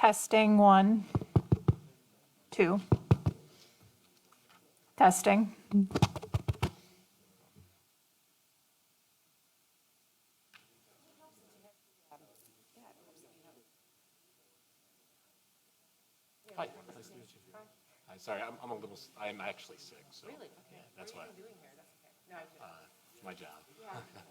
Testing, 1, 2. Testing. Hi, nice to meet you. Hi, sorry, I'm actually sick, so. Really? Yeah, that's why. What are you doing here? That's okay. No, I just. It's my job. Yeah.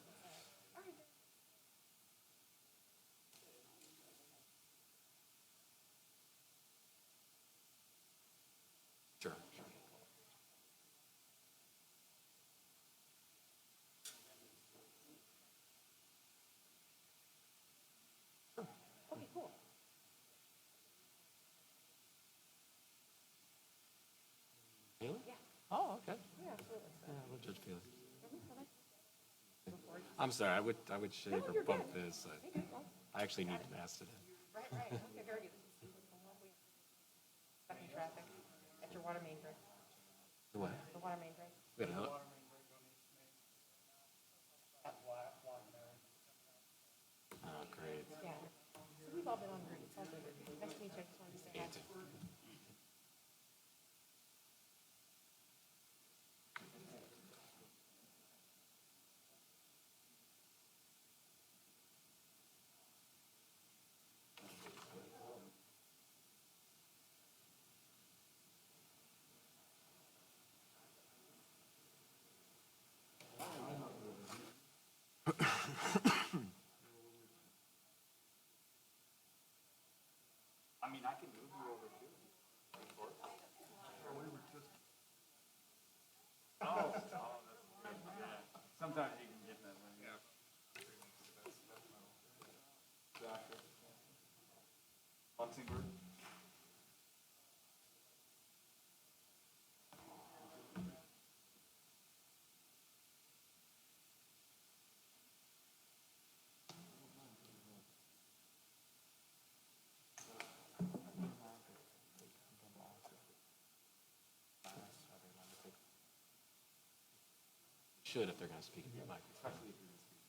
Sure. Okay, cool. Really? Yeah. Oh, okay. Yeah, absolutely. Yeah, I would judge Felix. Before you. I'm sorry, I would shave No, or you're bump good. this. Hey, good. Well, I actually need mass today. right. Okay, very good. This is lovely. Stuck in traffic at your water main break. The what? The water main break. Wait, another? Oh, great. Yeah. So we've all been on route. It's all good. Nice to meet you. I just wanted to say hi. Me too. I mean, I can move you over too. Sometimes you can get that way. Yeah. Exactly. Luxembourg. Should if they're going to speak in your mic. Especially if you're going to speak.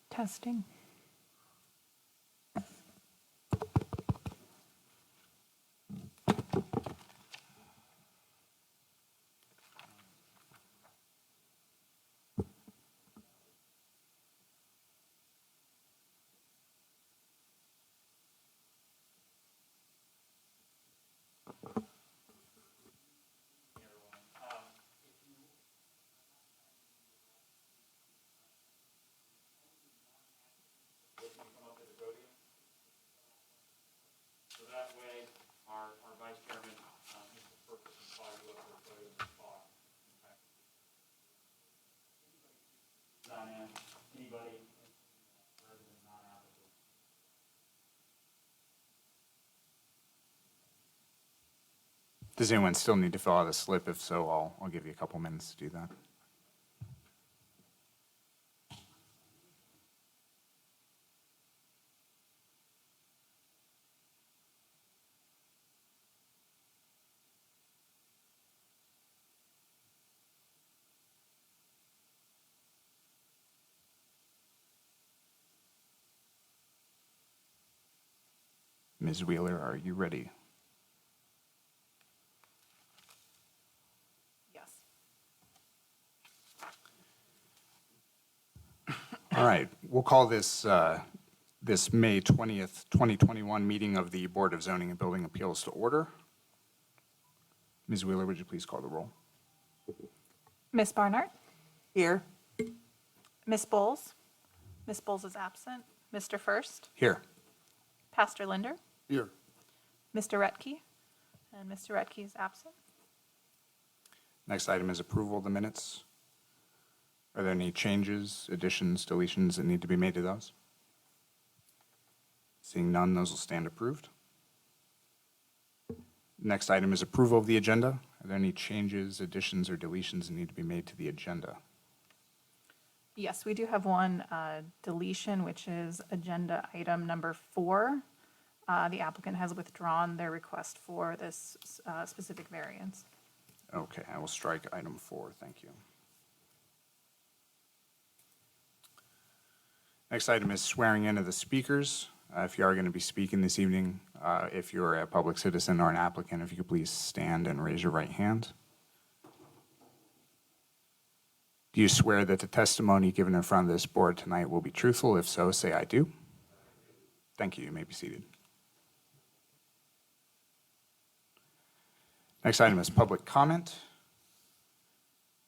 Testing. So that way, our vice chairman, Mr. Purpose, can fly you up to the podium and talk. Okay. Anybody, resident, non-applicant. Does anyone still need to fill out a slip? If so, I'll give you a couple minutes to do that. Ms. Wheeler, are you ready? Yes. All right, we'll call this this May 20th, 2021 meeting of the Board of Zoning and Building Appeals to order. Ms. Wheeler, would you please call the roll? Miss Barnard? Here. Miss Bowles? Miss Bowles is absent. Mr. First? Here. Pastor Linder? Here. Mr. Retke? And Mr. Retke is absent. Next item is approval of the minutes. Are there any changes, additions, deletions that need to be made to those? Seeing none, those will stand approved. Next item is approval of the agenda. Are there any changes, additions, or deletions that need to be made to the agenda? Yes, we do have one deletion, which is agenda item number 4. The applicant has withdrawn their request for this specific variance. Okay, I will strike item 4. Thank you. Next item is swearing in of the speakers. If you are going to be speaking this evening, if you're a public citizen or an applicant, if you could please stand and raise your right hand. Do you swear that the testimony given in front of this board tonight will be truthful? If so, say I do. Thank you. You may be seated. Next item is public comment.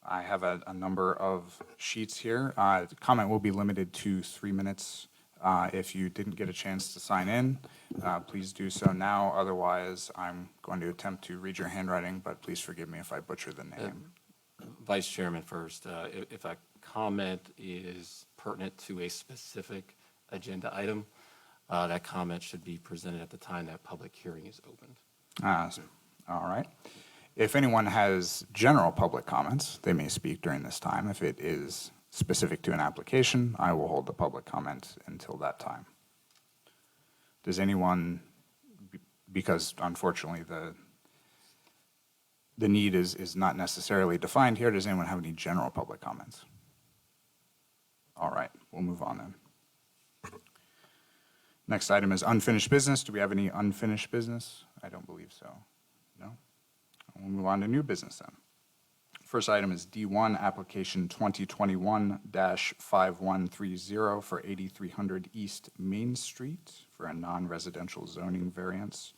I have a number of sheets here. The comment will be limited to 3 minutes. If you didn't get a chance to sign in, please do so now. Otherwise, I'm going to attempt to read your handwriting, but please forgive me if I butcher the name. Vice Chairman first, if a comment is pertinent to a specific agenda item, that comment should be presented at the time that public hearing is opened. All right. If anyone has general public comments, they may speak during this time. If it is specific to an application, I will hold the public comment until that time. Does anyone, because unfortunately the need is not necessarily defined here, does anyone have any general public comments? All right, we'll move on then. Next item is unfinished business. Do we have any unfinished business? I don't believe so. No? We'll move on to new business then. First item is D1, application 2021-5130 for 8300 East Main Street for a non-residential zoning variance.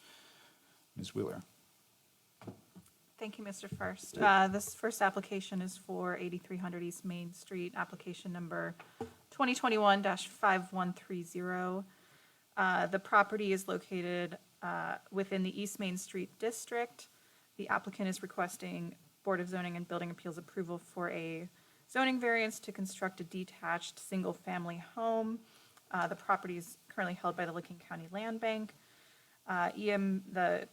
Ms. Wheeler. Thank you, Mr. First. This first application is for 8300 East Main Street, application number 2021-5130. The property is located within the East Main Street District. The applicant is requesting Board of Zoning and Building Appeals approval for a zoning variance to construct a detached single-family home. The property is currently held by the Licking County Land Bank. The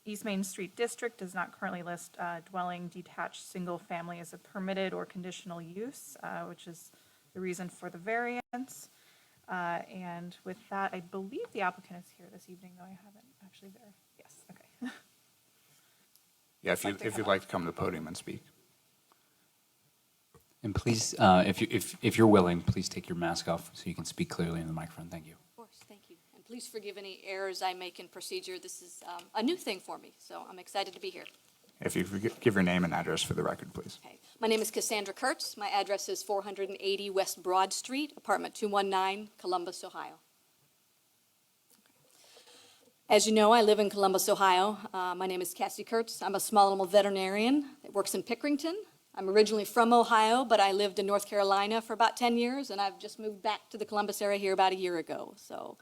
East Main Street District does not currently list dwelling detached single-family as a permitted or conditional use, which is the reason for the variance. And with that, I believe the applicant is here this evening, though I haven't actually verified. Yes, okay. Yeah, if you'd like to come to the podium and speak. And please, if you're willing, please take your mask off so you can speak clearly in the microphone. Thank you. Of course, thank you. And please forgive any errors I make in procedure. This is a new thing for me, so I'm excited to be here. If you could give your name and address for the record, please. Okay. My name is Cassandra Kurtz. My address is 480 West Broad Street, apartment 219, Columbus, Ohio. As you know, I live in Columbus, Ohio. My name is Cassie Kurtz. I'm a small animal veterinarian that works in Pickerington. I'm originally from Ohio, but I lived in North Carolina for about 10 years, and I've just moved back to the Columbus area here about a year ago. So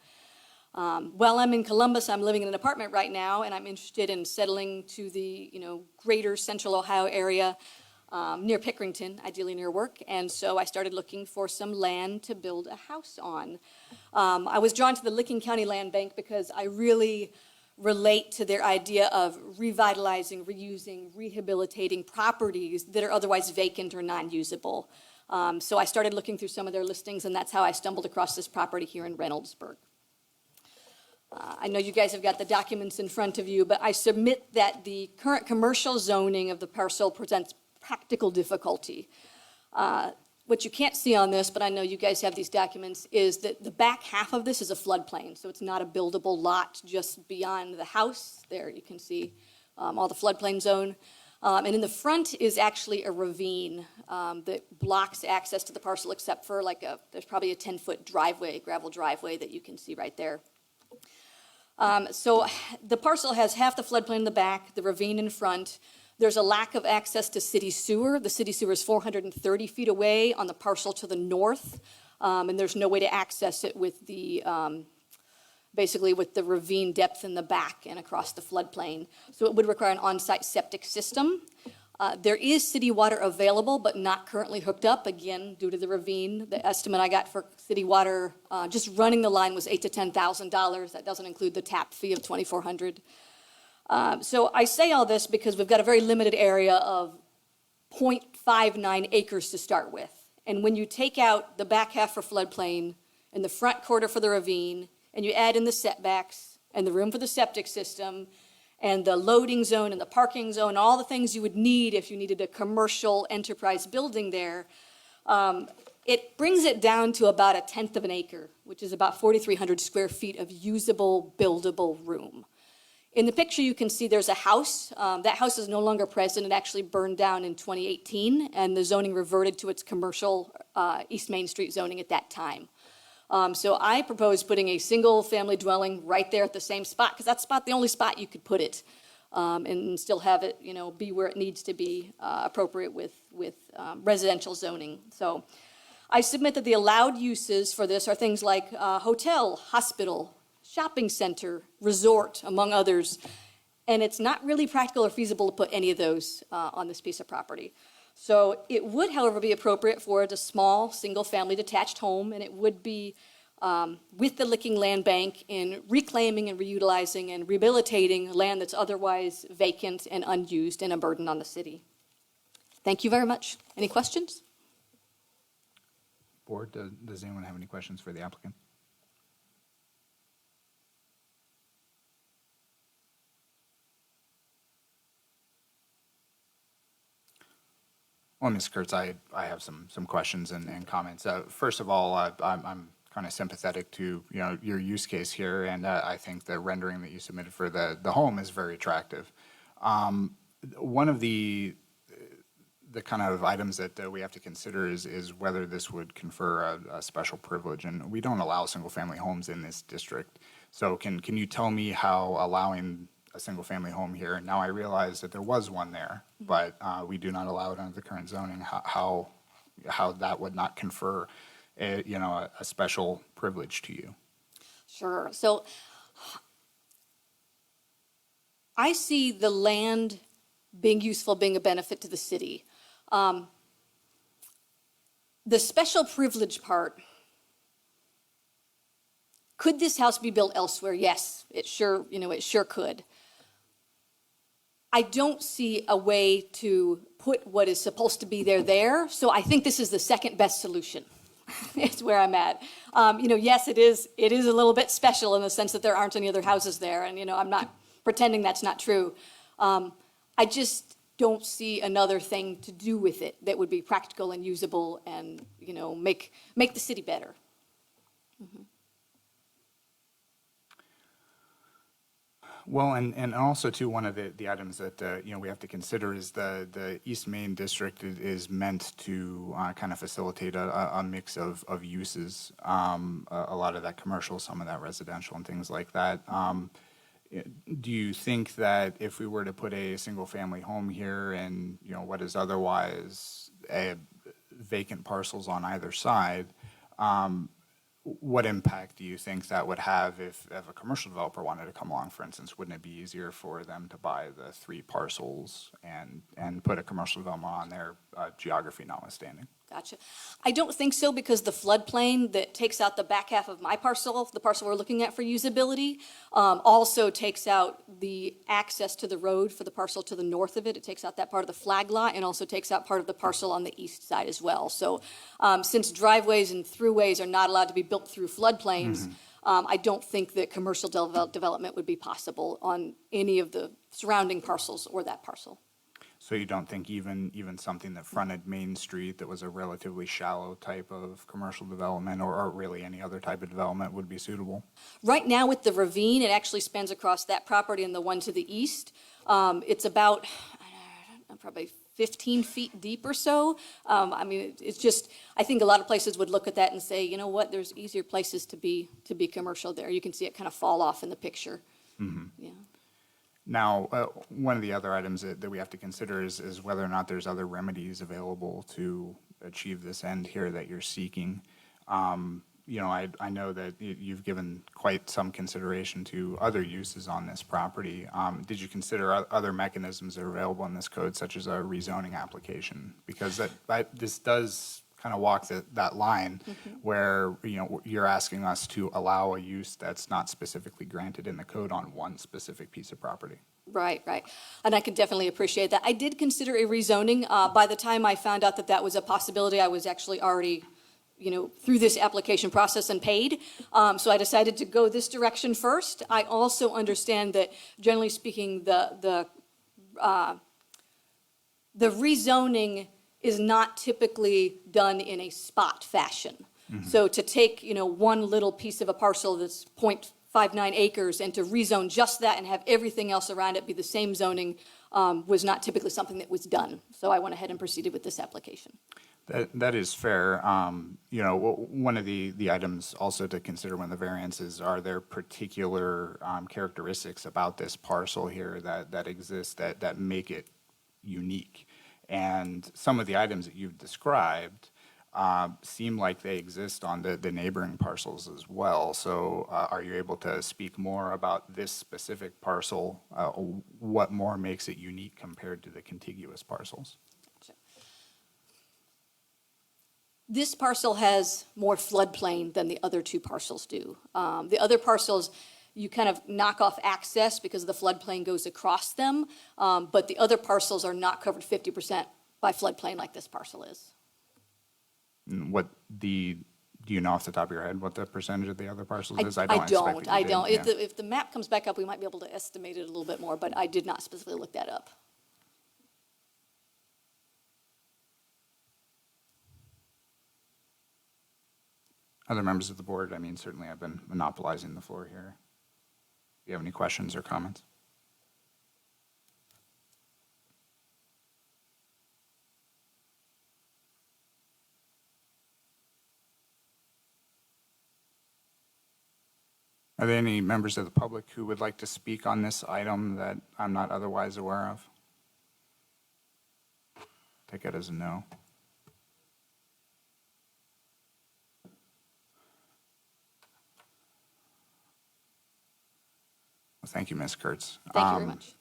while I'm in Columbus, I'm living in an apartment right now, and I'm interested in settling to the greater central Ohio area. near Pickerington, ideally near work, and so I started looking for some land to build a house on. I was drawn to the Licking County Land Bank because I really relate to their idea of revitalizing, reusing, rehabilitating properties that are otherwise vacant or non-usable. So I started looking through some of their listings, and that's how I stumbled across this property here in Reynoldsburg. I know you guys have got the documents in front of you, but I submit that the current commercial zoning of the parcel presents practical difficulty. What you can't see on this, but I know you guys have these documents, is that the back half of this is a floodplain, so it's not a buildable lot just beyond the house. There you can see all the floodplain zone. And in the front is actually a ravine that blocks access to the parcel except for there's probably a 10-foot driveway, gravel driveway that you can see right there. So the parcel has half the floodplain in the back, the ravine in front. There's a lack of access to city sewer. The city sewer is 430 feet away on the parcel to the north, and there's no way to access it with the, basically with the ravine depth in the back and across the floodplain. So it would require an on-site septic system. There is city water available, but not currently hooked up, again, due to the ravine. The estimate I got for city water, just running the line was $8,000 to $10,000. That doesn't include the tap fee of $2,400. So I say all this because we've got a very limited area of 0.59 acres to start with. And when you take out the back half for floodplain and the front quarter for the ravine, and you add in the setbacks and the room for the septic system and the loading zone and the parking zone, all the things you would need if you needed a commercial enterprise building there, it brings it down to about 1/10 of an acre, which is about 4,300 square feet of usable, buildable room. In the picture, you can see there's a house. That house is no longer present. It actually burned down in 2018, and the zoning reverted to its commercial East Main Street zoning at that time. So I propose putting a single-family dwelling right there at the same spot, because that's the only spot you could put it, and still have it, be where it needs to be, appropriate with residential zoning. So I submit that the allowed uses for this are things like hotel, hospital, shopping center, resort, among others, and it's not really practical or feasible to put any of those on this piece of property. So it would, however, be appropriate for a small, single-family detached home, and it would be with the Licking Land Bank in reclaiming and reutilizing and rehabilitating land that's otherwise vacant and unused and a burden on the city. Thank you very much. Any questions? Board, does anyone have any questions for the applicant? Well, Ms. Kurtz, I have some questions and comments. First of all, I'm kind of sympathetic to your use case here, and I think the rendering that you submitted for the home is very attractive. One of the kind of items that we have to consider is whether this would confer a special privilege, and we don't allow single-family homes in this district. So can you tell me how allowing a single-family home here, now I realize that there was one there, but we do not allow it under the current zoning, how that would not confer a special privilege to you? Sure. So I see the land being useful, being a benefit to the city. The special privilege part, could this house be built elsewhere? Yes, it sure could. I don't see a way to put what is supposed to be there, so I think this is the second best solution. It's where I'm at. Yes, it is a little bit special in the sense that there aren't any other houses there, and I'm not pretending that's not true. I just don't see another thing to do with it that would be practical and usable and make the city better. Mm-hmm. Well, and also too, one of the items that we have to consider is the East Main District is meant to kind of facilitate a mix of uses, a lot of that commercial, some of that residential, and things like that. Do you think that if we were to put a single-family home here and what is otherwise vacant parcels on either side, what impact do you think that would have if a commercial developer wanted to come along, for instance? Wouldn't it be easier for them to buy the 3 parcels and put a commercial development on there, geography notwithstanding? Gotcha. I don't think so because the floodplain that takes out the back half of my parcel, the parcel we're looking at for usability, also takes out the access to the road for the parcel to the north of it. It takes out that part of the flag lot and also takes out part of the parcel on the east side as well. So since driveways and throughways are not allowed to be built through floodplains, I don't think that commercial development would be possible on any of the surrounding parcels or that parcel. So you don't think even something that fronted Main Street that was a relatively shallow type of commercial development or really any other type of development would be suitable? Right now with the ravine, it actually spans across that property and the one to the east. It's about probably 15 feet deep or so. I mean, it's just, I think a lot of places would look at that and say, you know what, there's easier places to be commercial there. You can see it kind of fall off in the picture. Yeah. Now, one of the other items that we have to consider is whether or not there's other remedies available to achieve this end here that you're seeking. You know, I know that you've given quite some consideration to other uses on this property. Did you consider other mechanisms that are available in this code, such as a rezoning application? Because this does kind of walk that line where, you know, you're asking us to allow a use that's not specifically granted in the code on one specific piece of property. Right, right. And I can definitely appreciate that. I did consider a rezoning. By the time I found out that that was a possibility, I was actually already, you know, through this application process and paid. So I decided to go this direction first. I also understand that, generally speaking, the rezoning is not typically done in a spot fashion. So to take, you know, one little piece of a parcel that's 0.59 acres and to rezone just that and have everything else around it be the same zoning was not typically something that was done. So I went ahead and proceeded with this application. That is fair. You know, one of the items also to consider when the variances are there particular characteristics about this parcel here that exist that make it unique. And some of the items that you've described seem like they exist on the neighboring parcels as well. So are you able to speak more about this specific parcel? What more makes it unique compared to the contiguous parcels? This parcel has more floodplain than the other 2 parcels do. The other parcels, you kind of knock off access because the floodplain goes across them, but the other parcels are not covered 50% by floodplain like this parcel is. Do you know off the top of your head what the percentage of the other parcels is? I expect don't. that you did, yeah. If the map comes back up, we might be able to estimate it a little bit more, but I did not specifically look that up. Other members of the board, I mean, certainly I've been monopolizing the floor here. Do you have any questions or comments? Are there any members of the public who would like to speak on this item that I'm not otherwise aware of? Take it as a no. Well, thank you, Ms. Kurtz. Thank you very much.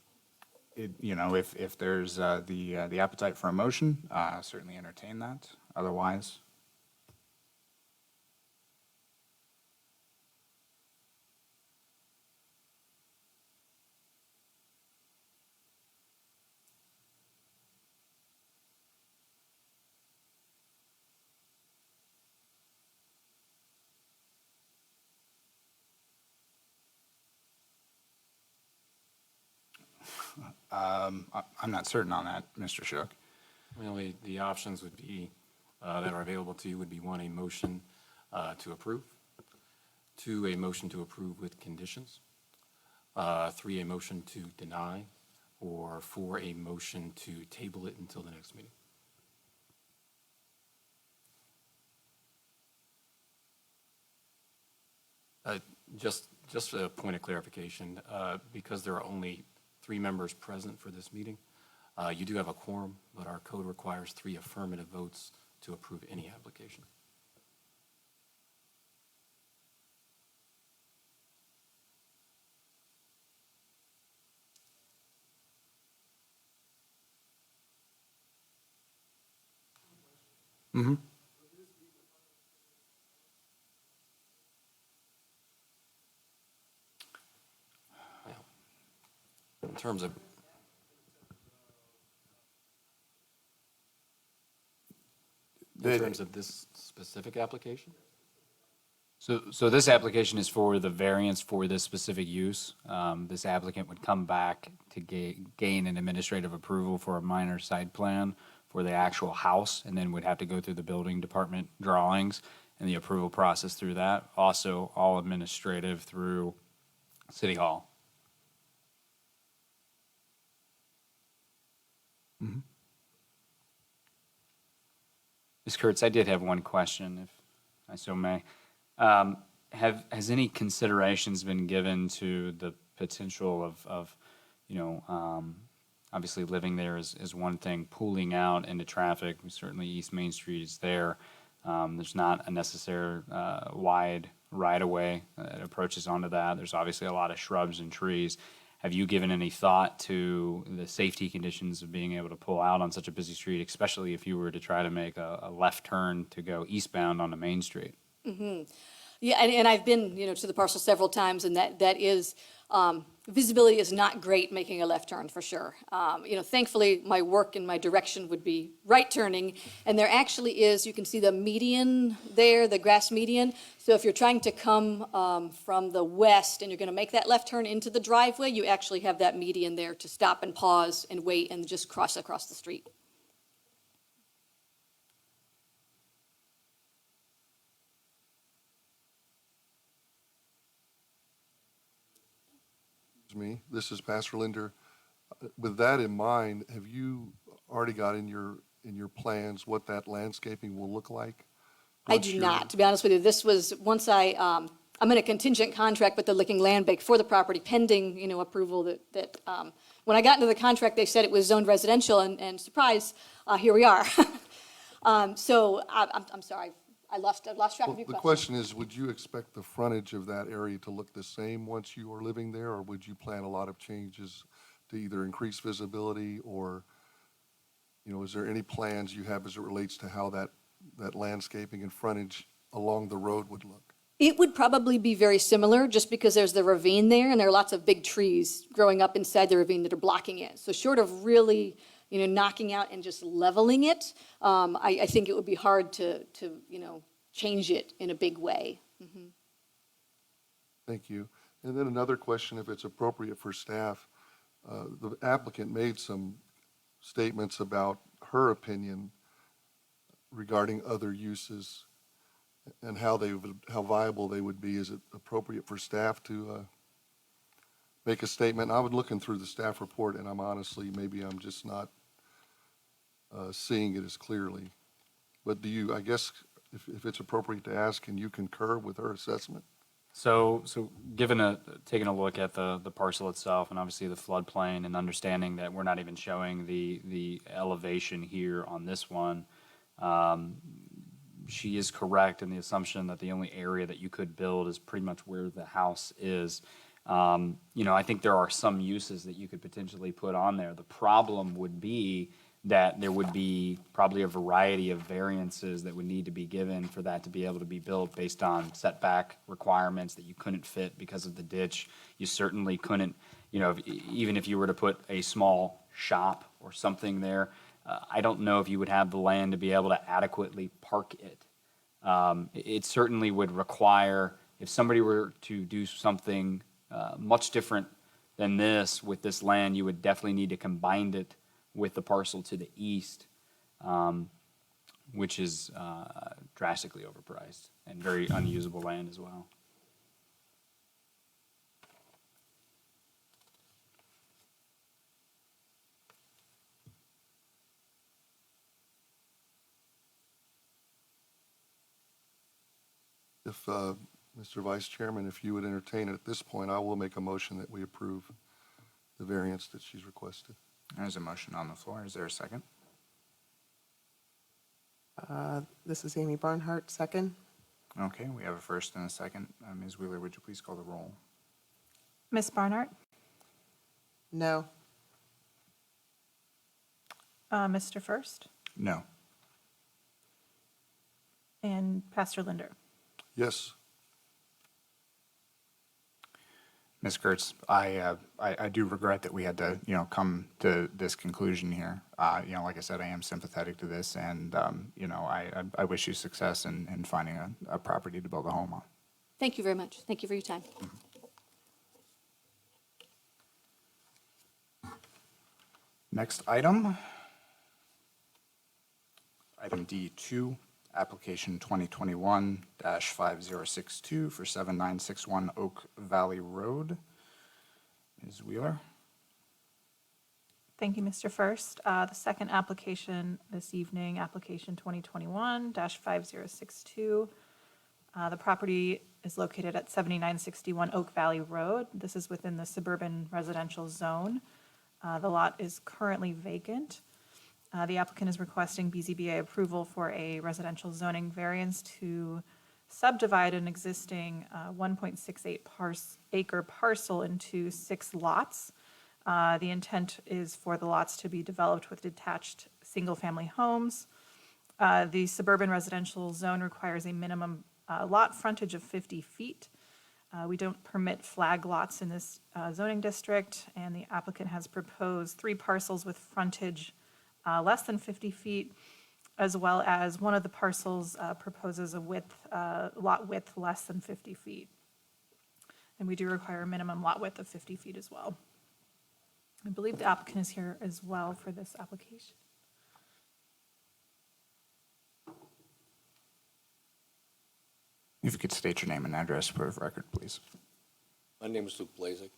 You know, if there's the appetite for a motion, certainly entertain that. Otherwise, I'm not certain on that, Mr. Shook. Well, the options would be, that are available to you would be 1, a motion to approve, 2, a motion to approve with conditions, 3, a motion to deny, or 4, a motion to table it until the next meeting. Just a point of clarification, because there are only 3 members present for this meeting, you do have a quorum, but our code requires 3 affirmative votes to approve any application. In terms of, in terms of this specific application? So this application is for the variance for this specific use. This applicant would come back to gain an administrative approval for a minor site plan for the actual house, and then would have to go through the building department drawings and the approval process through that. Also, all administrative through City Hall. Ms. Kurtz, I did have one question, if I so may. Has any considerations been given to the potential of obviously living there is one thing, pooling out into traffic, certainly East Main Street is there. There's not a necessary wide right-of-way that approaches onto that. There's obviously a lot of shrubs and trees. Have you given any thought to the safety conditions of being able to pull out on such a busy street, especially if you were to try to make a left turn to go eastbound onto Main Street? Yeah, and I've been, to the parcel several times, and that is, visibility is not great making a left turn, for sure. Thankfully, my work and my direction would be right turning, and there actually is, you can see the median there, the grass median. So if you're trying to come from the west and you're going to make that left turn into the driveway, you actually have that median there to stop and pause and wait and just cross across the street. Me. This is Pastor Linder. With that in mind, have you already got in your plans what that landscaping will look like? I Once do you're- not, to be honest with you. This was, once I'm in a contingent contract with the Licking Land Bank for the property pending, approval that when I got into the contract, they said it was zoned residential, and surprise, here we are. So I'm sorry, I lost track Well, of your the question. question is, would you expect the frontage of that area to look the same once you are living there, or would you plan a lot of changes to either increase visibility, or, is there any plans you have as it relates to how that landscaping and frontage along the road would look? It would probably be very similar, just because there's the ravine there, and there are lots of big trees growing up inside the ravine that are blocking it. So short of really, knocking out and just leveling it, I think it would be hard to change it in a big way. Thank you. And then another question, if it's appropriate for staff. The applicant made some statements about her opinion regarding other uses and how viable they would be. Is it appropriate for staff to make a statement? I was looking through the staff report, and maybe I'm just not seeing it as clearly. But I guess, if it's appropriate to ask, can you concur with her assessment? So taking a look at the parcel itself and obviously the floodplain and understanding that we're not even showing the elevation here on this one, she is correct in the assumption that the only area that you could build is pretty much where the house is. I think there are some uses that you could potentially put on there. The problem would be that there would be probably a variety of variances that would need to be given for that to be able to be built based on setback requirements that you couldn't fit because of the ditch. You certainly couldn't, even if you were to put a small shop or something there, I don't know if you would have the land to be able to adequately park it. It certainly would require, if somebody were to do something much different than this with this land, you would definitely need to combine it with the parcel to the east, which is drastically overpriced and very unusable land as well. If, Mr. Vice Chairman, if you would entertain it at this point, I will make a motion that we approve the variance that she's requested. There's a motion on the floor. Is there a second? This is Amy Barnhart, second. Okay, we have a first and a second. Ms. Wheeler, would you please call the roll? Ms. Barnhart? No. Mr. First? No. And Pastor Linder. Yes. Ms. Kurtz, I do regret that we had to, come to this conclusion here. Like I said, I am sympathetic to this, and, I wish you success in finding a property to build a home on. Thank you very much. Thank you for your time. Next item. Item D2, application 2021-5062 for 7961 Oak Valley Road. Ms. Wheeler? Thank you, Mr. First. The second application this evening, application 2021-5062. The property is located at 7961 Oak Valley Road. This is within the suburban residential zone. The lot is currently vacant. The applicant is requesting BZBA approval for a residential zoning variance to subdivide an existing 1.68 acre parcel into 6 lots. The intent is for the lots to be developed with detached single-family homes. The suburban residential zone requires a minimum lot frontage of 50 feet. We don't permit flag lots in this zoning district, and the applicant has proposed 3 parcels with frontage less than 50 feet, as well as one of the parcels proposes a lot width less than 50 feet. And we do require a minimum lot width of 50 feet as well. I believe the applicant is here as well for this application. If you could state your name and address for the record, please. My name is Luke Blazek.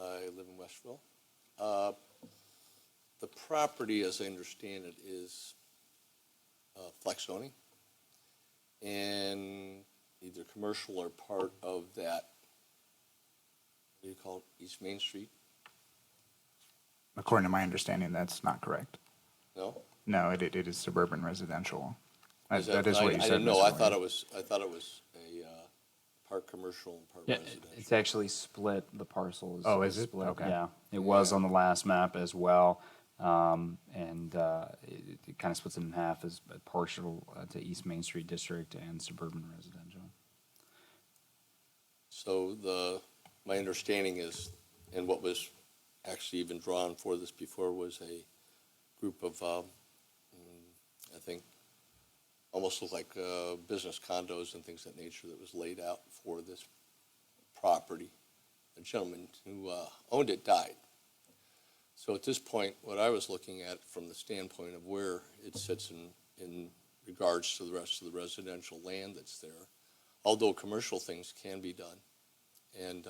I live in Westville. The property, as I understand it, is flex zoning and either commercial or part of that, what do you call it, East Main Street? According to my understanding, that's not correct. No? No, it is suburban residential. Is That is what you I said, didn't know. Mr. I Lawyer. thought it was a part commercial and part Yeah, residential. it's actually split, the parcel is. Oh, is it? split, Okay. Yeah, it was on the last map as well, and it kind of splits it in half as partial to East Main Street District and suburban residential. So my understanding is, and what was actually even drawn for this before, was a group of, I think, almost looked like business condos and things of that nature that was laid out for this property. A gentleman who owned it died. So at this point, what I was looking at from the standpoint of where it sits in regards to the rest of the residential land that's there, although commercial things can be done, and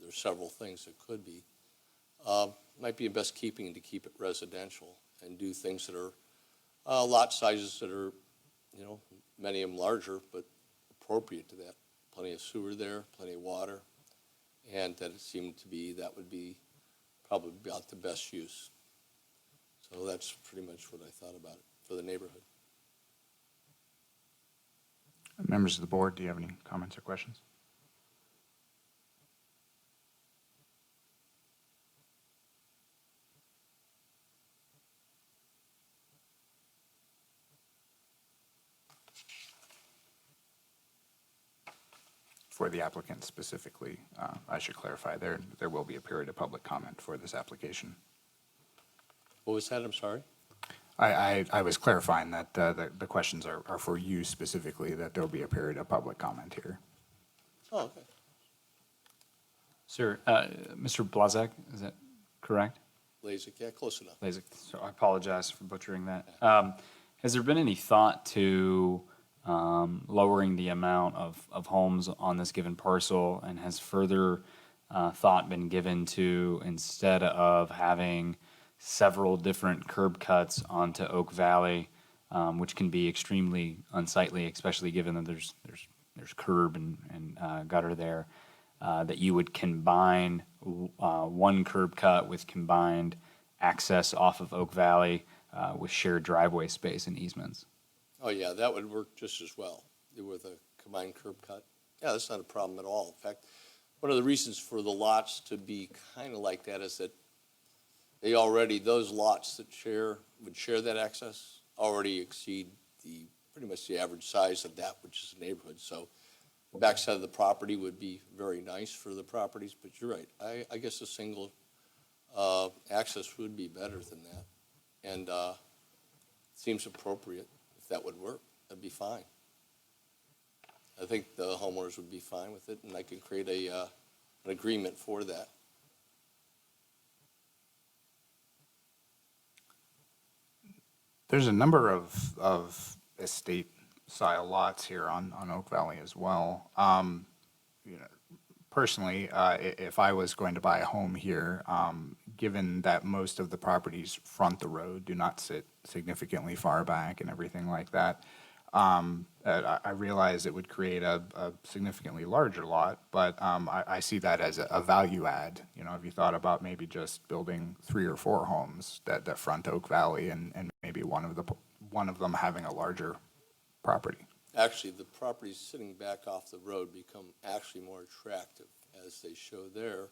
there's several things that could be, might be in best keeping to keep it residential and do things that are lot sizes that are, many of them larger, but appropriate to that. Plenty of sewer there, plenty of water, and that it seemed to be that would be probably about the best use. So that's pretty much what I thought about it for the neighborhood. Members of the board, do you have any comments or questions? For the applicant specifically, I should clarify, there will be a period of public comment for this application. What was that? I'm sorry? I was clarifying that the questions are for you specifically, that there will be a period of public comment here. Oh, okay. Sir, Mr. Blazek, is that correct? Lasik, yeah, close enough. Blazek, so I apologize for butchering that. Has there been any thought to lowering the amount of homes on this given parcel, and has further thought been given to, instead of having several different curb cuts onto Oak Valley, which can be extremely unsightly, especially given that there's curb and gutter there, that you would combine one curb cut with combined access off of Oak Valley with shared driveway space and easements? Oh, yeah, that would work just as well with a combined curb cut. Yeah, that's not a problem at all. In fact, one of the reasons for the lots to be kind of like that is that those lots that would share that access already exceed pretty much the average size of that, which is a neighborhood. So the backside of the property would be very nice for the properties, but you're right. I guess a single access would be better than that. And seems appropriate. If that would work, that'd be fine. I think the homeowners would be fine with it, and I could create an agreement for that. There's a number of estate-style lots here on Oak Valley as well. You know, personally, if I was going to buy a home here, given that most of the properties front the road, do not sit significantly far back and everything like that, I realize it would create a significantly larger lot, but I see that as a value add. You know, have you thought about maybe just building 3 or 4 homes that front Oak Valley and maybe one of them having a larger property? Actually, the properties sitting back off the road become actually more attractive, as they show there,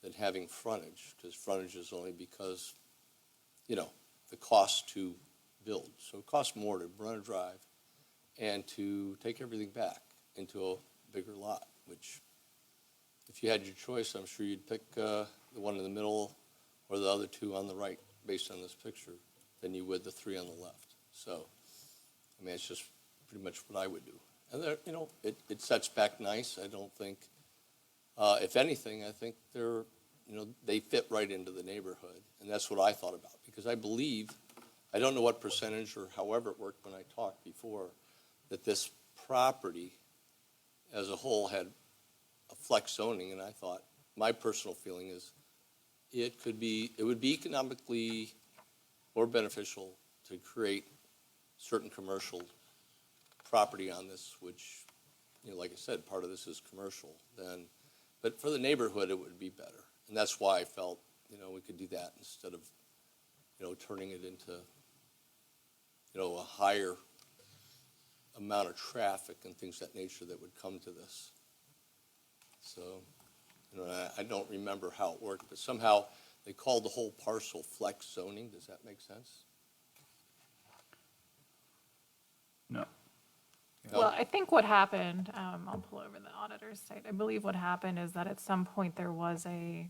than having frontage, because frontage is only because, you know, the cost to build. So it costs more to run a drive and to take everything back into a bigger lot, which, if you had your choice, I'm sure you'd pick the one in the middle or the other 2 on the right, based on this picture, than you would the 3 on the left. So, I mean, it's just pretty much what I would do. And there, you know, it sets back nice. I don't think, if anything, I think they're, you know, they fit right into the neighborhood. And that's what I thought about, because I believe, I don't know what percentage or however it worked when I talked before, that this property as a whole had a flex zoning, and I thought, my personal feeling is it would be economically more beneficial to create certain commercial property on this, which, you know, like I said, part of this is commercial, but for the neighborhood, it would be better. And that's why I felt, you know, we could do that instead of, you know, turning it into, you know, a higher amount of traffic and things of that nature that would come to this. So, you know, I don't remember how it worked, but somehow they called the whole parcel flex zoning. Does that make sense? No. No? Well, I think what happened, I'll pull over the auditor's site. I believe what happened is that at some point there was a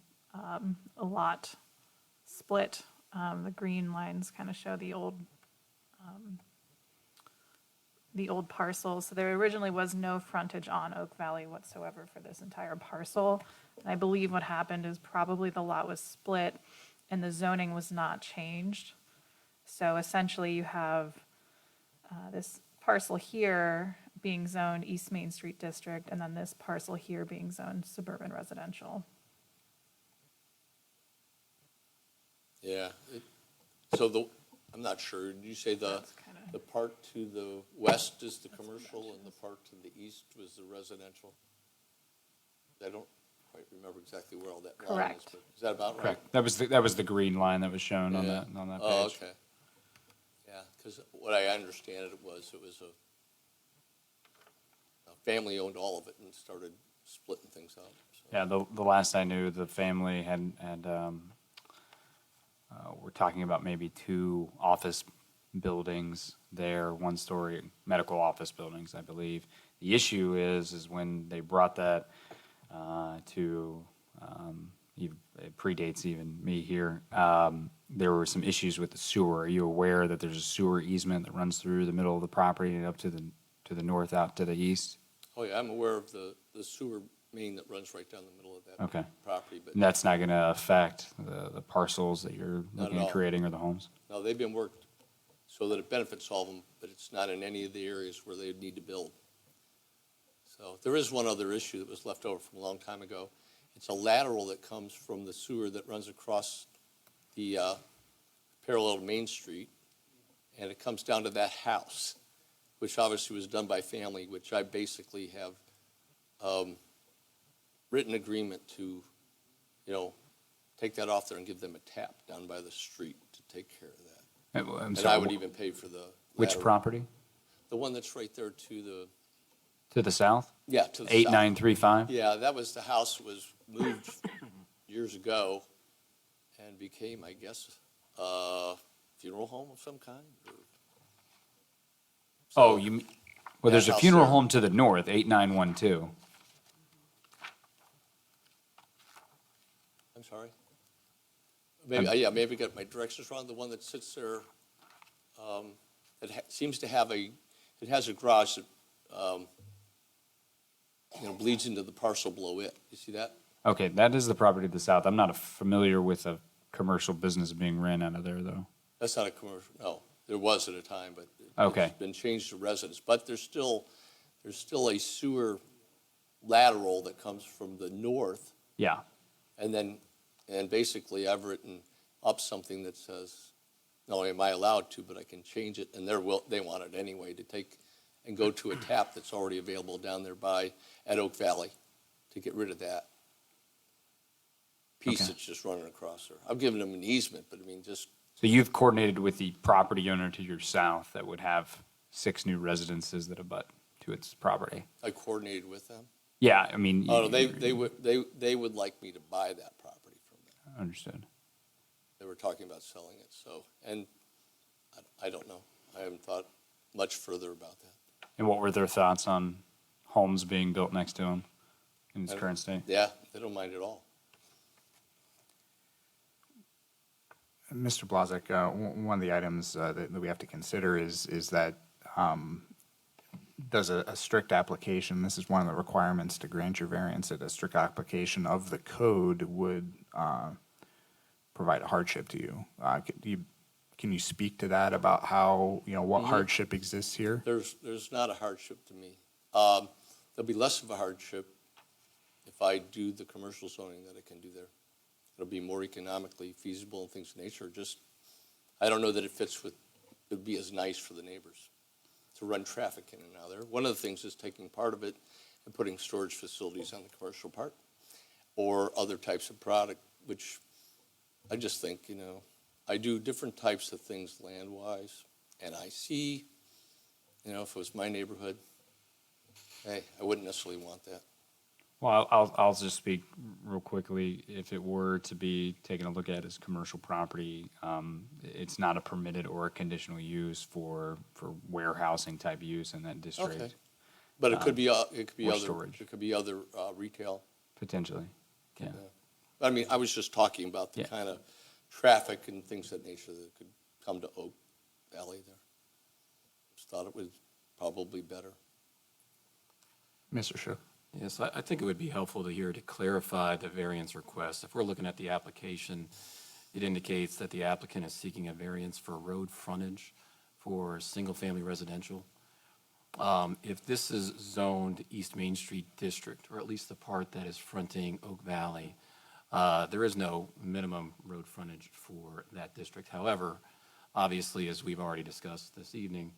lot split. The green lines kind of show the old parcel. So there originally was no frontage on Oak Valley whatsoever for this entire parcel. And I believe what happened is probably the lot was split and the zoning was not changed. So essentially you have this parcel here being zoned East Main Street District, and then this parcel here being zoned suburban residential. Yeah. I'm not sure. Did you say the part to the west is the commercial and the part to the east was the residential? I don't quite remember exactly where all that line is, Correct. but is that about right? Correct. That was the green line that was shown on Yeah. that page. Oh, okay. Yeah, because what I understand it was a family owned all of it and started splitting things up. So. Yeah, the last I knew, the family we're talking about maybe 2 office buildings there, 1-story medical office buildings, I believe. The issue is when they brought that it predates even me here, there were some issues with the sewer. Are you aware that there's a sewer easement that runs through the middle of the property and up to the north out to the east? Oh, yeah, I'm aware of the sewer main that runs right down the middle of that Okay. property, but And that's not going to affect the parcels that you're Not looking at at all. creating or the homes? no, they've been worked so that it benefits all of them, but it's not in any of the areas where they need to build. So there is one other issue that was left over from a long time ago. It's a lateral that comes from the sewer that runs across the parallel to Main Street, and it comes down to that house, which obviously was done by family, which I basically have written agreement to, you know, take that off there and give them a tap down by the street to take care of that. I'm And sorry, I would even pay for the which lateral. property? The one that's right there to the, To the south? yeah, to the south. 8935? Yeah, that was the house that was moved years ago and became, I guess, a funeral home of some kind. Oh, you, m- well, there's That a house funeral there. home to the north, 8912. I'm sorry? Maybe, yeah, maybe I got my directions wrong. The one that sits there, seems to have it has a garage that, bleeds into the parcel below it. You see that? Okay, that is the property to the south. I'm not familiar with a commercial business being ran out of there, though. That's not a commercial, no. There was at a time, but Okay. it's been changed to residence. But there's still a sewer lateral that comes from the north. Yeah, And basically, I've written up something that says, not only am I allowed to, but I can change it, and they want it anyway, to take and go to a tap that's already available down there at Oak Valley, to get rid of that piece Okay. that's just running across there. I've given them an easement, but I mean, just, so you've coordinated with the property owner to your south that would have 6 new residences that abut to its property. I coordinated with them. Yeah, I mean. Oh, no, they would like me to buy that property from them. Understood. They were talking about selling it, so, and I don't know. I haven't thought much further about that. And what were their thoughts on homes being built next to them in its current state? Yeah, they don't mind at all. Mr. Blazek, one of the items that we have to consider is that does a strict application, this is one of the requirements to grant your variance, that a strict application of the code would provide a hardship to you. Can you speak to that about how, what hardship exists here? There's not a hardship to me. There'll be less of a hardship if I do the commercial zoning that I can do there. It'll be more economically feasible and things of nature. Just, I don't know that it'd be as nice for the neighbors to run traffic in and out of there. One of the things is taking part of it and putting storage facilities on the commercial part or other types of product, which I just think, I do different types of things land-wise, and I see, if it was my neighborhood, hey, I wouldn't necessarily want that. Well, I'll just speak real quickly. If it were to be taken a look at as commercial property, it's not a permitted or a conditional use for warehousing type use in that Okay. district, But it could be, or other, storage. it could be other retail. potentially. Yeah. I mean, I was just talking about the Yeah. kind of traffic and things of that nature that could come to Oak Valley there. Just thought it was probably better. Mr. Shook? Yes, I think it would be helpful to clarify the variance request. If we're looking at the application, it indicates that the applicant is seeking a variance for road frontage for single-family residential. If this is zoned East Main Street District, or at least the part that is fronting Oak Valley, there is no minimum road frontage for that district. However, obviously, as we've already discussed this evening,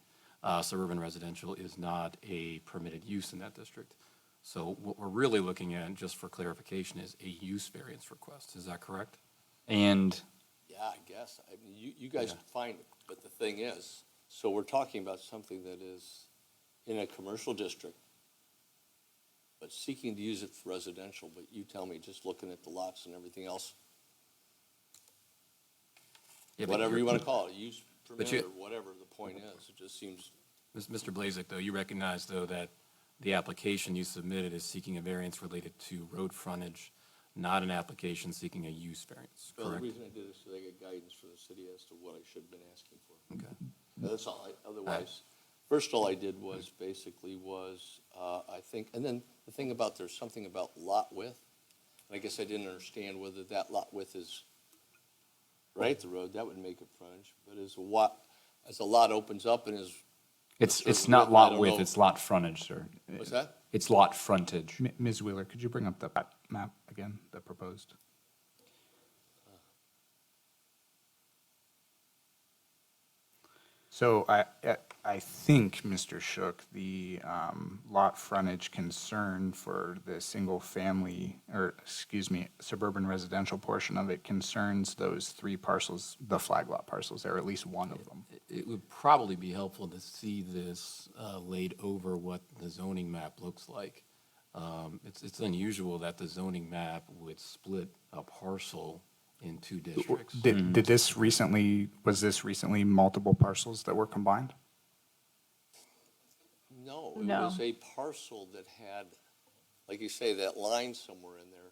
suburban residential is not a permitted use in that district. So what we're really looking at, just for clarification, is a use variance request. Is that correct? And Yeah, I guess. I mean, you guys define it, but the thing is, so we're talking about something that is in a commercial district, but seeking to use it for residential, but you tell me, just looking at the lots and everything else, Yeah, but whatever you're- you want to call it, use But permit or whatever the point is, it just seems, Mr. Blazek, though, you recognize, though, that the application you submitted is seeking a variance related to road frontage, not an application seeking a use variance, well, the correct? reason I did is so they get guidance from the city as to what I should have been asking for. Okay. That's all, otherwise, first all I did was, I think, and then the thing about, there's something about lot width. And I guess I didn't understand whether that lot width is right at the road, that would make it frontage. But as a lot opens up and is. it's certain not width, I lot don't width, know. it's lot frontage, sir. What's that? It's lot frontage. Ms. Wheeler, could you bring up the map again, the proposed? So I think, Mr. Shook, the lot frontage concern for the single-family, or, excuse me, suburban residential portion of it concerns those 3 parcels, the flag lot parcels, or at least one of them. It would probably be helpful to see this laid over what the zoning map looks like. It's unusual that the zoning map would split a parcel in 2 districts. Did this recently, was this recently multiple parcels that were combined? No, it No. was a parcel that had, like you say, that line somewhere in there.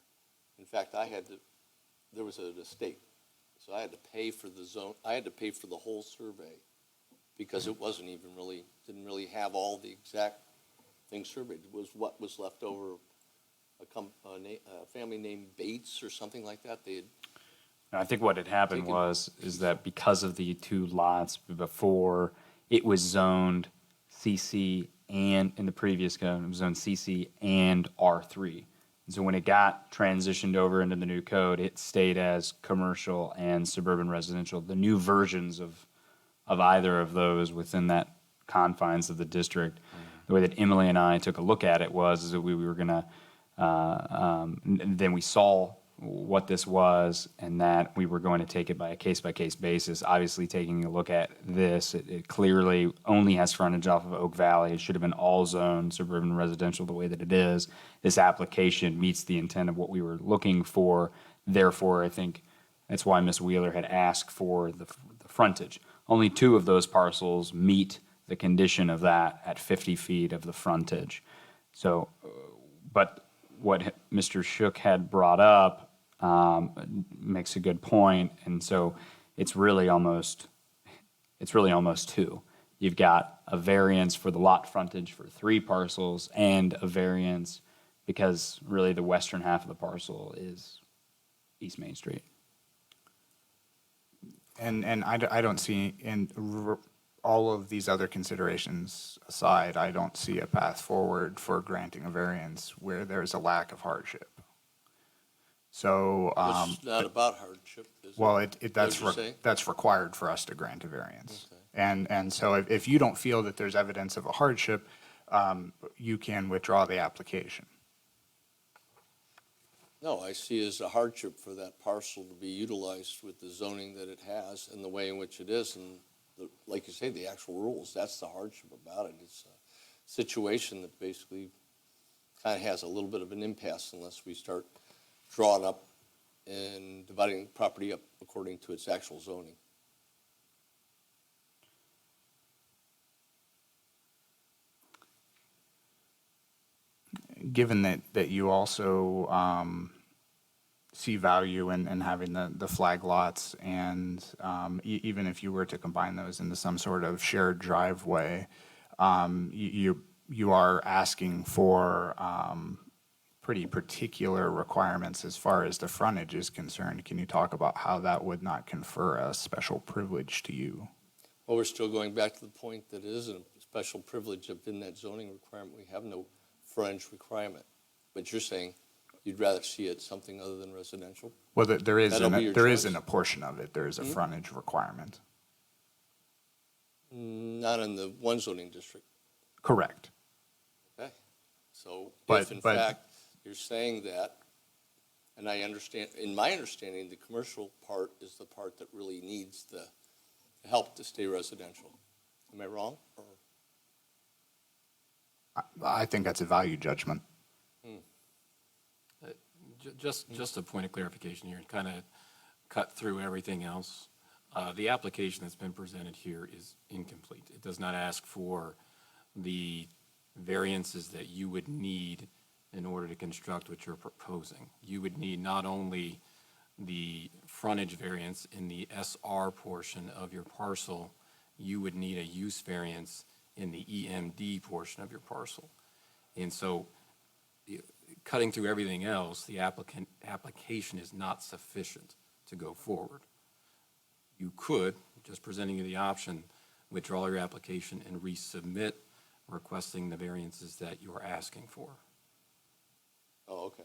In fact, there was an estate, so I had to pay for I had to pay for the whole survey because it wasn't even really, didn't really have all the exact things surveyed. It was what was left over, a family named Bates or something like that. They had, I think what had happened Taken- is that because of the two lots before, it was zoned CC and, in the previous code, it was zoned CC and R3. And so when it got transitioned over into the new code, it stayed as commercial and suburban residential. The new versions of either of those within that confines of the district, the way that Emily and I took a look at it is that we were gonna, then we saw what this was and that we were going to take it by a case-by-case basis. Obviously, taking a look at this, it clearly only has frontage off of Oak Valley. It should have been all zone suburban residential the way that it is. This application meets the intent of what we were looking for. Therefore, I think that's why Ms. Wheeler had asked for the frontage. Only 2 of those parcels meet the condition of that at 50 feet of the frontage. So, but what Mr. Shook had brought up makes a good point, and so it's really almost 2. You've got a variance for the lot frontage for 3 parcels and a variance because really the western half of the parcel is East Main Street. And I don't see, all of these other considerations aside, I don't see a path forward for granting a variance where there's a lack of hardship. So, it's not about hardship, is it? well, Is that what you're saying? that's required for us to grant a variance. Okay. And so if you don't feel that there's evidence of a hardship, you can withdraw the application. No, I see it as a hardship for that parcel to be utilized with the zoning that it has and the way in which it is. And like you say, the actual rules, that's the hardship about it. It's a situation that basically kind of has a little bit of an impasse unless we start drawing up and dividing the property up according to its actual zoning. Given that you also see value in having the flag lots, and even if you were to combine those into some sort of shared driveway, you are asking for pretty particular requirements as far as the frontage is concerned. Can you talk about how that would not confer a special privilege to you? Well, we're still going back to the point that it isn't a special privilege if in that zoning requirement we have no frontage requirement. But you're saying you'd rather see it something other than residential? Well, there That'll be your choice. isn't a portion of it. There is a frontage requirement. Not in the one zoning district. Correct. Okay. So But- if in but- fact you're saying that, and I understand, in my understanding, the commercial part is the part that really needs the help to stay residential. Am I wrong? Or- I think that's a value judgment. Just a point of clarification here, and kind of cut through everything else. The application that's been presented here is incomplete. It does not ask for the variances that you would need in order to construct what you're proposing. You would need not only the frontage variance in the SR portion of your parcel, you would need a use variance in the EMD portion of your parcel. And so, cutting through everything else, the application is not sufficient to go forward. You could, just presenting you the option, withdraw your application and resubmit requesting the variances that you are asking for. Oh, okay.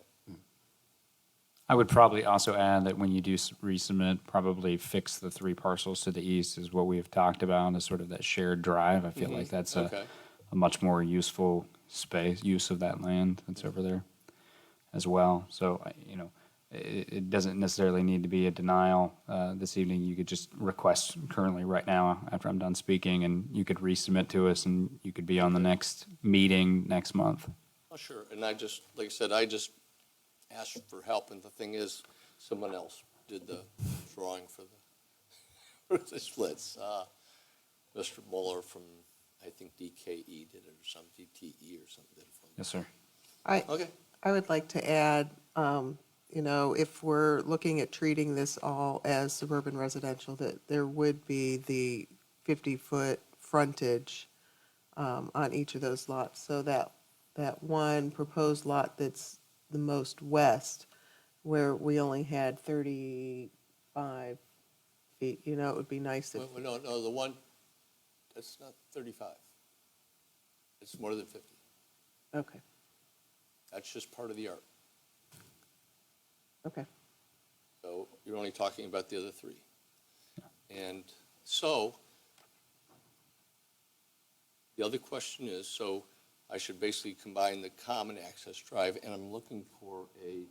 I would probably also add that when you do resubmit, probably fix the 3 parcels to the east is what we've talked about as sort of that shared drive. I feel like that's Okay. a much more useful use of that land that's over there as well. So, it doesn't necessarily need to be a denial this evening. You could just request currently right now after I'm done speaking, and you could resubmit to us, and you could be on the next meeting next month. Oh, sure. And like I said, I just asked for help, and the thing is, someone else did the drawing for the splits. Mr. Mueller from, I think DKE did it or something, DTE or something did it for me. Yes, sir. Okay. I would like to add, if we're looking at treating this all as suburban residential, that there would be the 50-foot frontage on each of those lots. So that one proposed lot that's the most west, where we only had 35 feet, it would be nice if, No, the one, that's not 35. It's more than 50. okay, That's just part of the art. okay. So you're only talking about the other three. And so, the other question is, so I should basically combine the common access drive, and I'm looking for a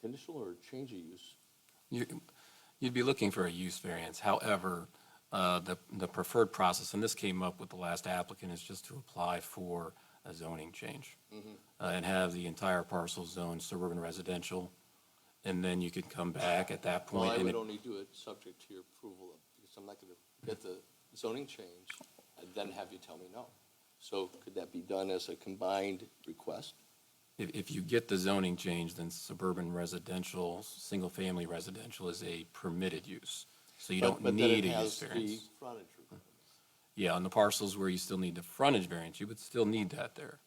conditional or a change of use. You'd be looking for a use variance. However, the preferred process, and this came up with the last applicant, is just to apply for a zoning change and have the entire parcel zoned suburban residential, and then you could come back at that Well, point. I and would it- only do it subject to your approval, because I'm not going to get the zoning change and then have you tell me no. So could that be done as a combined request? If you get the zoning change, then suburban residential, single-family residential is a permitted use. So you don't But need then a it use has the variance. frontage requirements. Yeah, on the parcels where you still need the frontage variance, you would still need that there.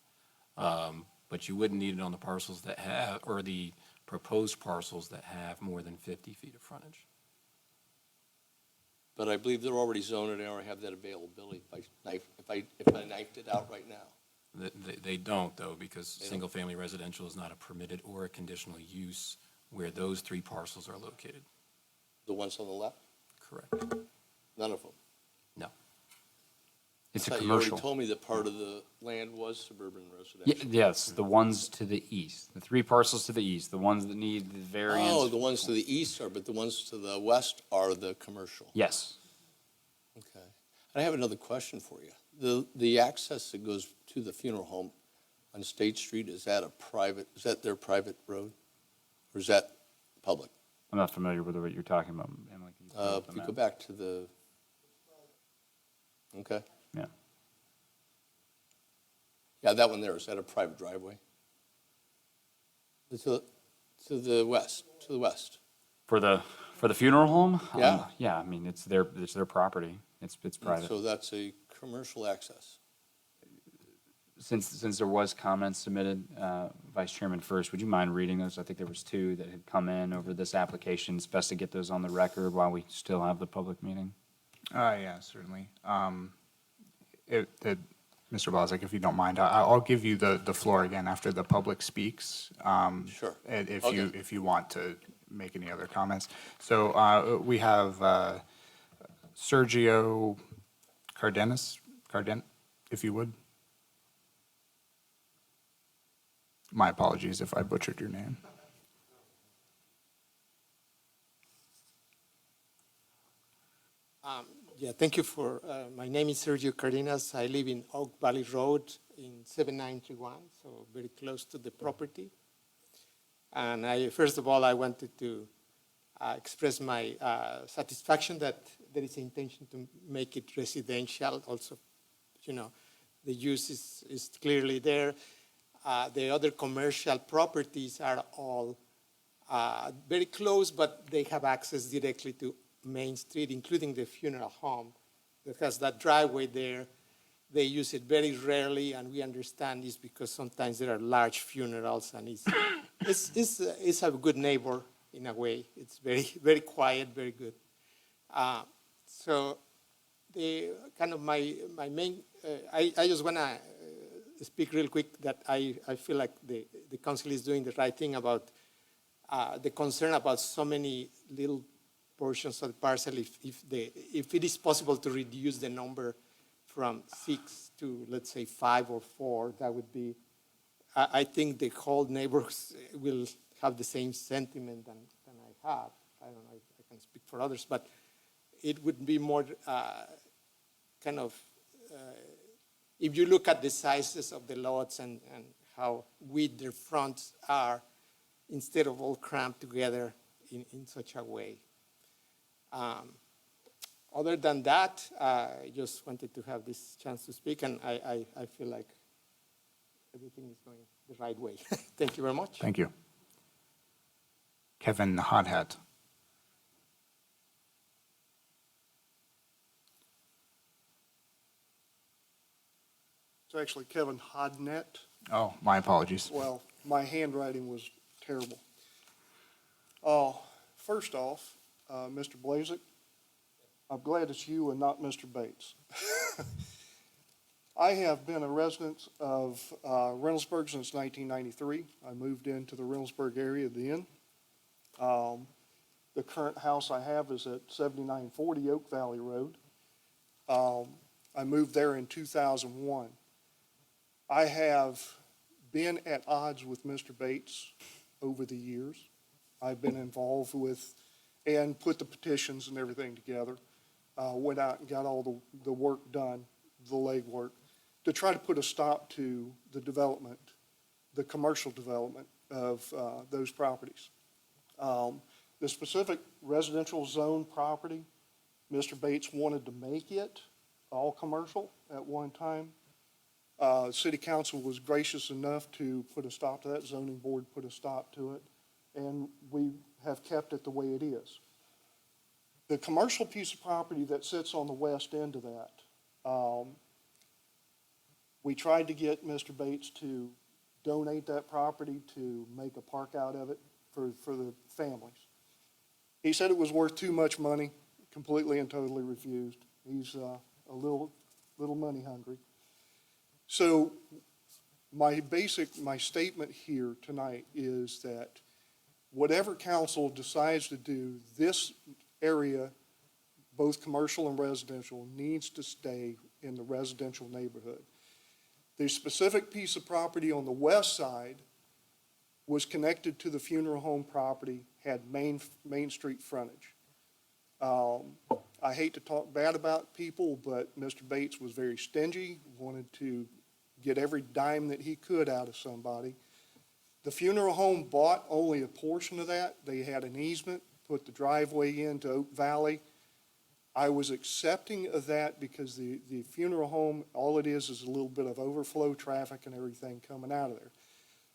But you wouldn't need it on the parcels that have, or the proposed parcels that have more than 50 feet of frontage. But I believe they're already zoned and they already have that availability if I knifed it out right now. They don't, though, because They don't? single-family residential is not a permitted or a conditional use where those three parcels are located. The ones on the left, Correct. none of them. No. It's a I thought commercial. You already told me that part of the land was suburban Ye- residential. Yes, the ones to the east, the three parcels to the east, the ones that need the variance. Oh, the ones to the east are, but the ones to the west are the commercial. Yes. Okay. I have another question for you. The access that goes to the funeral home on State Street, is that their private road? Or is that public? I'm not familiar with what you're talking about, Emily. Can you pull up the If you go map? back to the, okay. Yeah. Yeah, that one there, is that a private driveway? To the west, to the west. For the funeral home? Yeah. Yeah, I mean, it's their property. It's private. So that's a commercial access. Since there was comments submitted, Vice Chairman first, would you mind reading those? I think there was two that had come in over this application. It's best to get those on the record while we still have the public meeting. Yeah, certainly. Mr. Blazek, if you don't mind, I'll give you the floor again after the public speaks. Sure. And Okay. if you want to make any other comments. So we have Sergio Cardenas, if you would. My apologies if I butchered your name. Yeah, thank you for, my name is Sergio Cardenas. I live in Oak Valley Road in 7931, so very close to the property. And first of all, I wanted to express my satisfaction that there is intention to make it residential. Also, the use is clearly there. The other commercial properties are all very close, but they have access directly to Main Street, including the funeral home that has that driveway there. They use it very rarely, and we understand this because sometimes there are large funerals, and it's a good neighbor in a way. It's very, very quiet, very good. So the kind of my main, I just want to speak real quick that I feel like the council is doing the right thing about the concern about so many little portions of the parcel. If it is possible to reduce the number from 6 to, let's say, 5 or 4, that would be, I think the whole neighbors will have the same sentiment than I have. I don't know if I can speak for others, but it would be more kind of, if you look at the sizes of the lots and how wide their fronts are, instead of all cramped together in such a way. Other than that, I just wanted to have this chance to speak, and I feel like everything is going the right way. Thank you very much. Thank you. Kevin Hodhat. It's actually Kevin Hodnett. Oh, my apologies. Well, my handwriting was terrible. First off, Mr. Blazik, I'm glad it's you and not Mr. Bates. I have been a resident of Reynoldsburg since 1993. I moved into the Reynoldsburg area then. The current house I have is at 7940 Oak Valley Road. I moved there in 2001. I have been at odds with Mr. Bates over the years. I've been involved with and put the petitions and everything together. Went out and got all the work done, the legwork, to try to put a stop to the development, the commercial development of those properties. The specific residential zone property, Mr. Bates wanted to make it all commercial at one time. City Council was gracious enough to put a stop to that. Zoning Board put a stop to it, and we have kept it the way it is. The commercial piece of property that sits on the west end of that, we tried to get Mr. Bates to donate that property to make a park out of it for the families. He said it was worth too much money, completely and totally refused. He's a little money hungry. So my statement here tonight is that whatever council decides to do, this area, both commercial and residential, needs to stay in the residential neighborhood. The specific piece of property on the west side was connected to the funeral home property, had Main Street frontage. I hate to talk bad about people, but Mr. Bates was very stingy, wanted to get every dime that he could out of somebody. The funeral home bought only a portion of that. They had an easement, put the driveway into Oak Valley. I was accepting of that because the funeral home, all it is a little bit of overflow traffic and everything coming out of there.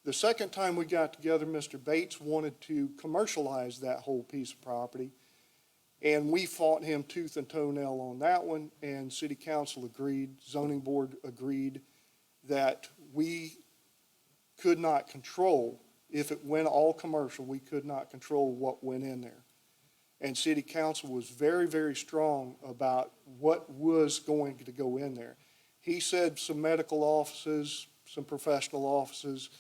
The second time we got together, Mr. Bates wanted to commercialize that whole piece of property, and we fought him tooth and toenail on that one, and City Council agreed, Zoning Board agreed that we could not control, if it went all commercial, we could not control what went in there. And City Council was very, very strong about what was going to go in there. He said some medical offices, some professional offices,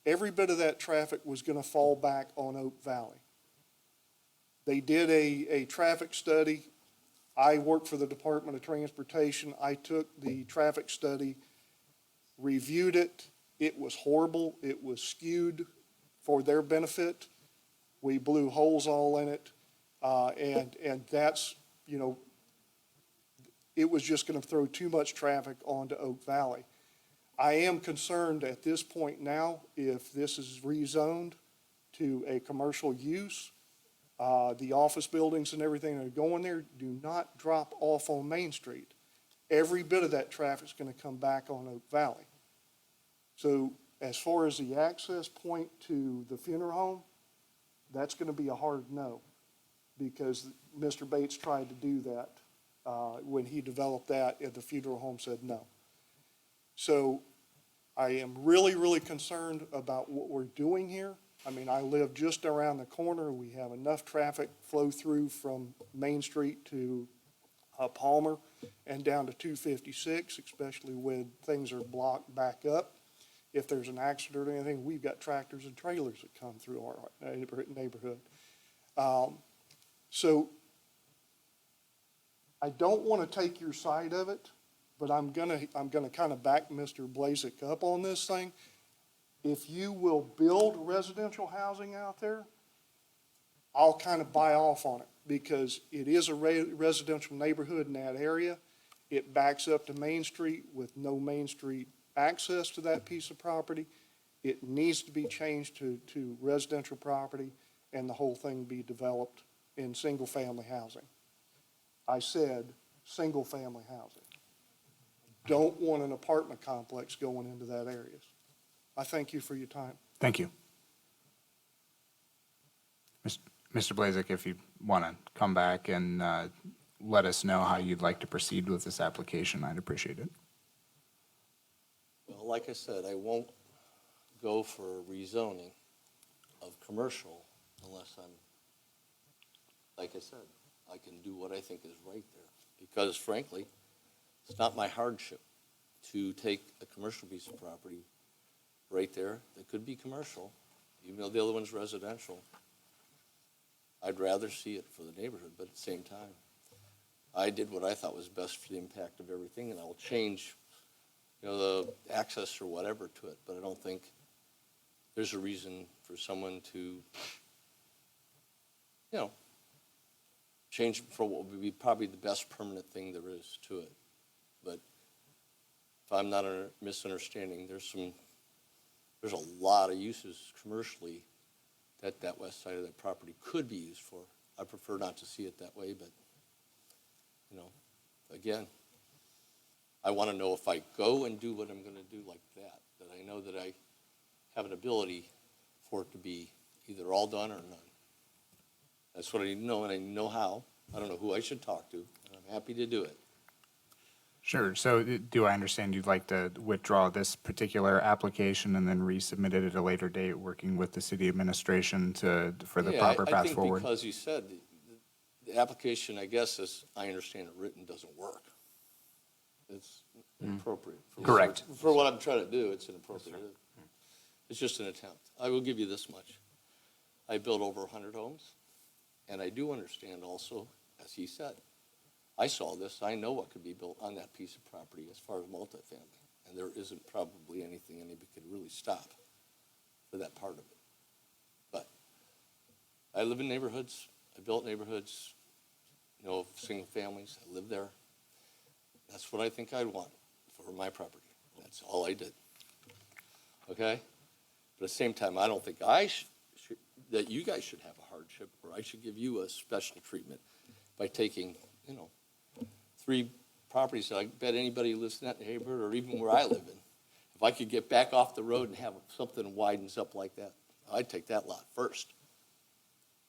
every bit of that traffic was going to fall back on Oak Valley. They did a traffic study. I worked for the Department of Transportation. I took the traffic study, reviewed it. It was horrible. It was skewed for their benefit. We blew holes all in it. And that's, it was just going to throw too much traffic onto Oak Valley. I am concerned at this point now, if this is rezoned to a commercial use, the office buildings and everything that are going there do not drop off on Main Street. Every bit of that traffic is going to come back on Oak Valley. So as far as the access point to the funeral home, that's going to be a hard no, because Mr. Bates tried to do that when he developed that, and the funeral home said no. So I am really, really concerned about what we're doing here. I mean, I live just around the corner. We have enough traffic flow through from Main Street to Palmer and down to 256, especially when things are blocked back up. If there's an accident or anything, we've got tractors and trailers that come through our neighborhood. So I don't want to take your side of it, but I'm gonna kind of back Mr. Blazik up on this thing. If you will build residential housing out there, I'll kind of buy off on it, because it is a residential neighborhood in that area. It backs up to Main Street with no Main Street access to that piece of property. It needs to be changed to residential property, and the whole thing be developed in single-family housing. I said, single-family housing. Don't want an apartment complex going into that area. I thank you for your time. Thank you. Mr. Blazek, if you want to come back and let us know how you'd like to proceed with this application, I'd appreciate it. Well, like I said, I won't go for rezoning of commercial unless I'm, like I said, I can do what I think is right there. Because frankly, it's not my hardship to take a commercial piece of property right there that could be commercial, even though the other one's residential. I'd rather see it for the neighborhood, but at the same time, I did what I thought was best for the impact of everything, and I'll change, the access or whatever to it, but I don't think there's a reason for someone to, change for what would be probably the best permanent thing there is to it. But if I'm not misunderstanding, there's a lot of uses commercially that west side of that property could be used for. I prefer not to see it that way, but, again, I want to know if I go and do what I'm going to do like that I know that I have an ability for it to be either all done or none. That's what I need to know, and I know how. I don't know who I should talk to, and I'm happy to do it. Sure. So do I understand you'd like to withdraw this particular application and then resubmit it at a later date, working with the city administration for the proper path I think forward? because you said the application, I guess, as I understand it written, doesn't work. It's inappropriate. Correct. For what I'm trying to do, it's inappropriate. It's just an attempt. I will give you this much. I built over 100 homes, and I do understand also, as he said, I saw this, I know what could be built on that piece of property as far as multifamily, and there isn't probably anything anybody could really stop for that part of it. But I live in neighborhoods, I built neighborhoods, single families, I live there. That's what I think I'd want for my property. That's all I did. Okay? But at the same time, I don't think that you guys should have a hardship, or I should give you a special treatment by taking, 3 properties that I bet anybody who lives in that neighborhood, or even where I live in, if I could get back off the road and have something that widens up like that, I'd take that lot first.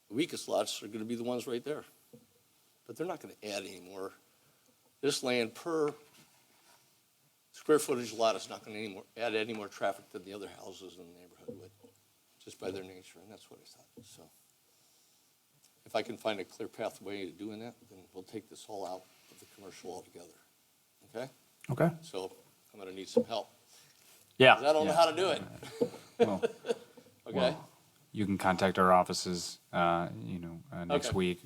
The weakest lots are going to be the ones right there. But they're not going to add any more. This land per square footage lot is not going to add any more traffic than the other houses in the neighborhood would, just by their nature, and that's what I thought. So if I can find a clear pathway to doing that, then we'll take this all out of the commercial altogether. Okay? Okay. So I'm going to need some help. Yeah. 'Cause I don't know how to do it. Well, Okay? you can contact our offices, next Okay. week.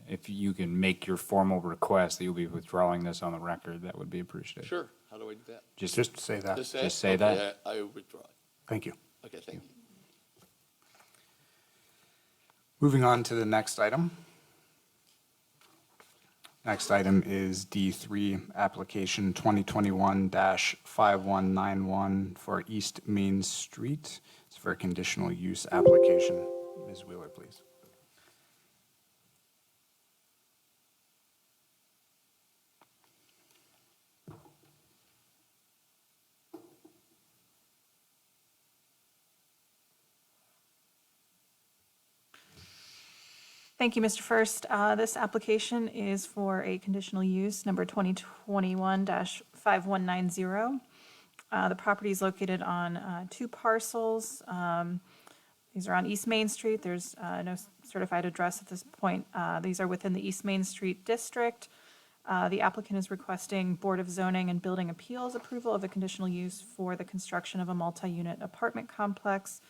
If you can make your formal request that you'll be withdrawing this on the record, that would be appreciated. Sure. How do I do that? Just say that. Just say it? Just say Okay, that. I withdraw it. Thank you. Okay, thank you. Moving on to the next item. Next item is D3, application 2021-5191 for East Main Street. It's for a conditional use application. Ms. Wheeler, please. Thank you, Mr. First. This application is for a conditional use, number 2021-5190. The property is located on 2 parcels. These are on East Main Street. There's no certified address at this point. These are within the East Main Street district. The applicant is requesting Board of Zoning and Building Appeals approval of the conditional use for the construction of a multi-unit apartment complex,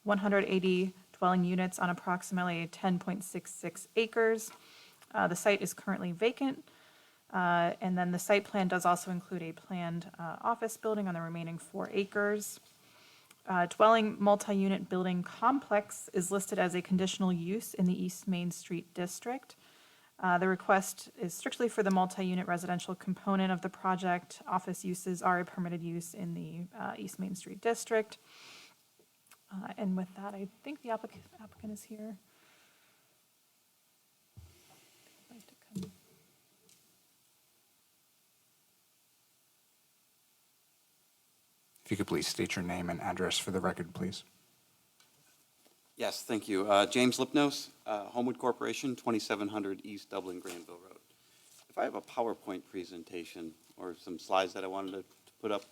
180 dwelling units on approximately 10.66 acres. The site is currently vacant. And then the site plan does also include a planned office building on the remaining 4 acres. Dwelling multi-unit building complex is listed as a conditional use in the East Main Street district. The request is strictly for the multi-unit residential component of the project. Office uses are a permitted use in the East Main Street district. And with that, I think the applicant is here. If you could please state your name and address for the record, please. Yes, thank you. James Lipnos, Homewood Corporation, 2700 East Dublin Granville Road. If I have a PowerPoint presentation or some slides that I wanted to put up,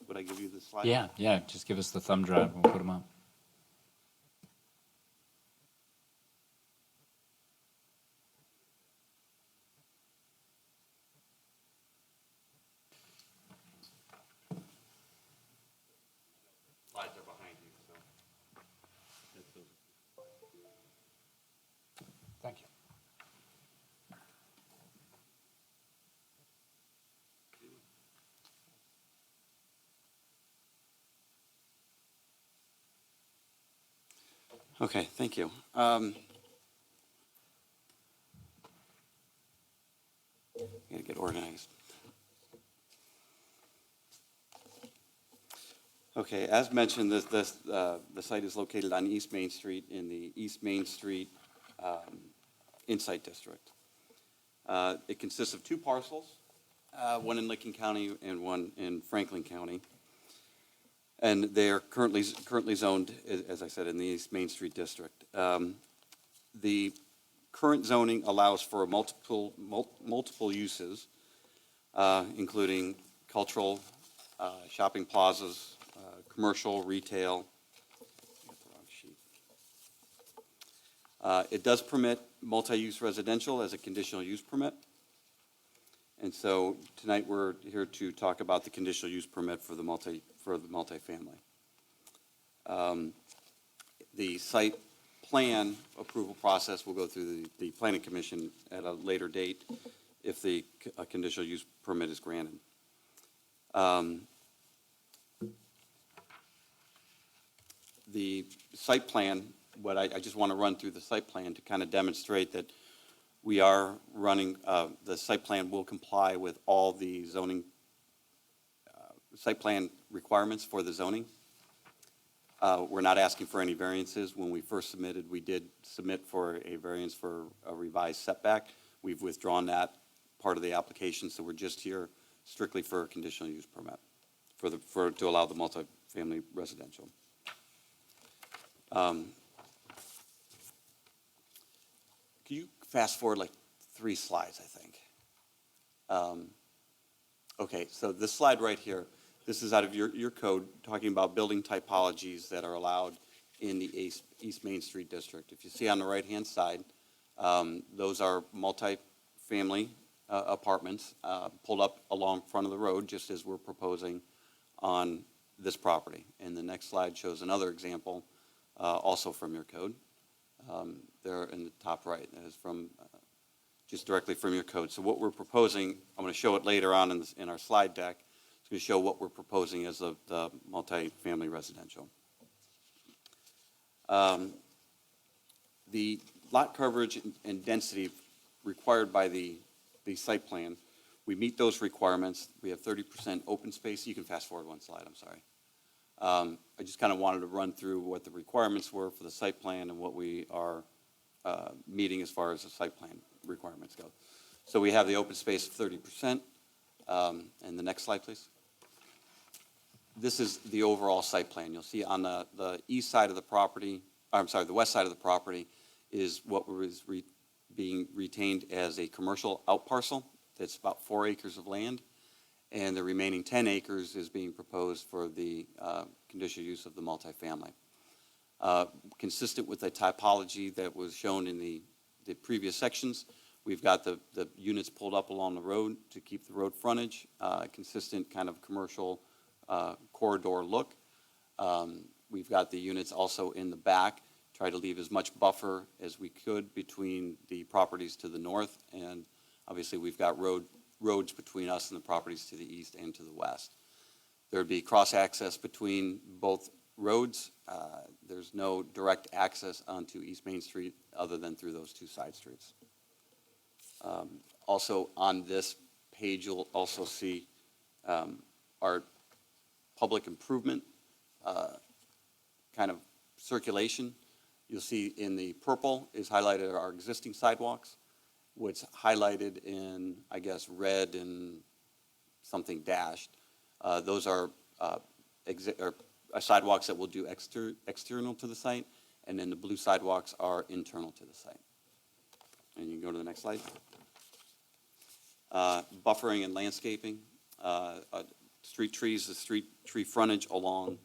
would I give you the slide? Yeah, just give us the thumb drive, we'll put them up. Slides are behind you, so. Thank you. Okay, thank you. Gotta get organized. Okay, as mentioned, the site is located on East Main Street in the East Main Street Insight District. It consists of two parcels, one in Licking County and one in Franklin County. And they are currently zoned, as I said, in the East Main Street District. The current zoning allows for multiple uses, including cultural, shopping plazas, commercial, retail. I got the wrong sheet. It does permit multi-use residential as a conditional use permit. And so tonight we're here to talk about the conditional use permit for the multifamily. The site plan approval process will go through the planning commission at a later date if the conditional use permit is granted. The site plan, I just want to run through the site plan to kind of demonstrate that we are running, the site plan will comply with all the zoning, site plan requirements for the zoning. We're not asking for any variances. When we first submitted, we did submit for a variance for a revised setback. We've withdrawn that part of the application, so we're just here strictly for a conditional use permit to allow the multifamily residential. Can you fast forward like 3 slides, I think? Okay, so this slide right here, this is out of your code talking about building typologies that are allowed in the East Main Street District. If you see on the right-hand side, those are multifamily apartments pulled up along front of the road, just as we're proposing on this property. And the next slide shows another example, also from your code. There in the top right, that is from just directly from your code. So what we're proposing, I'm going to show it later on in our slide deck. It's going to show what we're proposing as the multifamily residential. The lot coverage and density required by the site plan, we meet those requirements. We have 30% open space. You can fast forward 1 slide, I'm sorry. I just kind of wanted to run through what the requirements were for the site plan and what we are meeting as far as the site plan requirements go. So we have the open space of 30%. And the next slide, please. This is the overall site plan. You'll see on the east side of the property, the west side of the property is what was being retained as a commercial outparcel. That's about 4 acres of land. And the remaining 10 acres is being proposed for the conditional use of the multifamily. Consistent with the typology that was shown in the previous sections, we've got the units pulled up along the road to keep the road frontage, consistent kind of commercial corridor look. We've got the units also in the back, try to leave as much buffer as we could between the properties to the north, and obviously we've got roads between us and the properties to the east and to the west. There would be cross-access between both roads. There's no direct access onto East Main Street other than through those 2 side streets. Also on this page, you'll also see our public improvement kind of circulation. You'll see in the purple is highlighted our existing sidewalks. What's highlighted in, I guess, red and something dashed, those are sidewalks that will do external to the site, and then the blue sidewalks are internal to the site. And you can go to the next slide. Buffering and landscaping, street trees, the street tree frontage along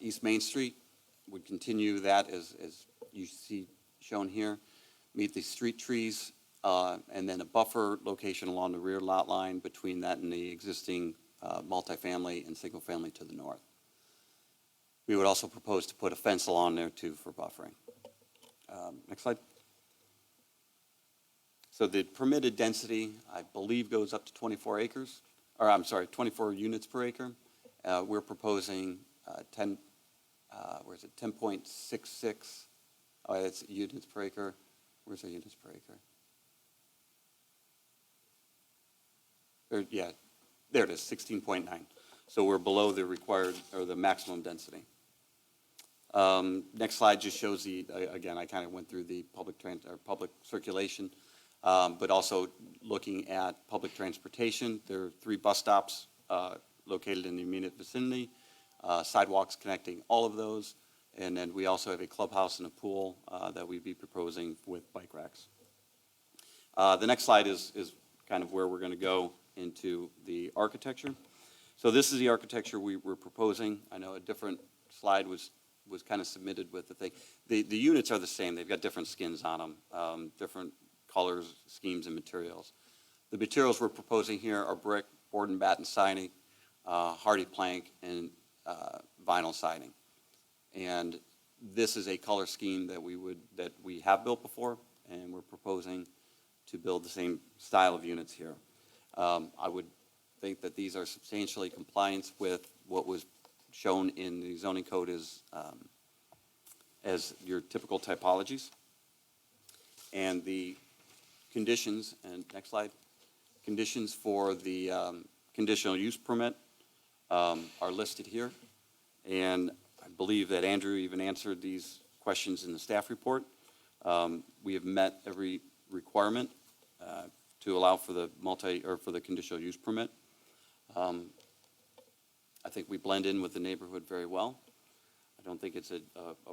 East Main Street would continue that as you see shown here. Meet the street trees, and then a buffer location along the rear lot line between that and the existing multifamily and single family to the north. We would also propose to put a fence along there too for buffering. Next slide. So the permitted density, I believe, goes up to 24 acres, or I'm sorry, 24 units per acre. We're proposing 10.66, oh, that's units per acre. Where's our units per acre? Yeah, there it is, 16.9. So we're below the required, or the maximum density. Next slide just shows again, I kind of went through the public circulation, but also looking at public transportation. There are 3 bus stops located in the immediate vicinity, sidewalks connecting all of those, and then we also have a clubhouse and a pool that we'd be proposing with bike racks. The next slide is kind of where we're going to go into the architecture. So this is the architecture we're proposing. I know a different slide was kind of submitted with the thing. The units are the same. They've got different skins on them, different colors, schemes, and materials. The materials we're proposing here are brick, board and batten siding, hardy plank, and vinyl siding. And this is a color scheme that we have built before, and we're proposing to build the same style of units here. I would think that these are substantially compliant with what was shown in the zoning code as your typical typologies. And the conditions, and next slide, conditions for the conditional use permit are listed here. And I believe that Andrew even answered these questions in the staff report. We have met every requirement to allow for the for the conditional use permit. I think we blend in with the neighborhood very well. I don't think it's a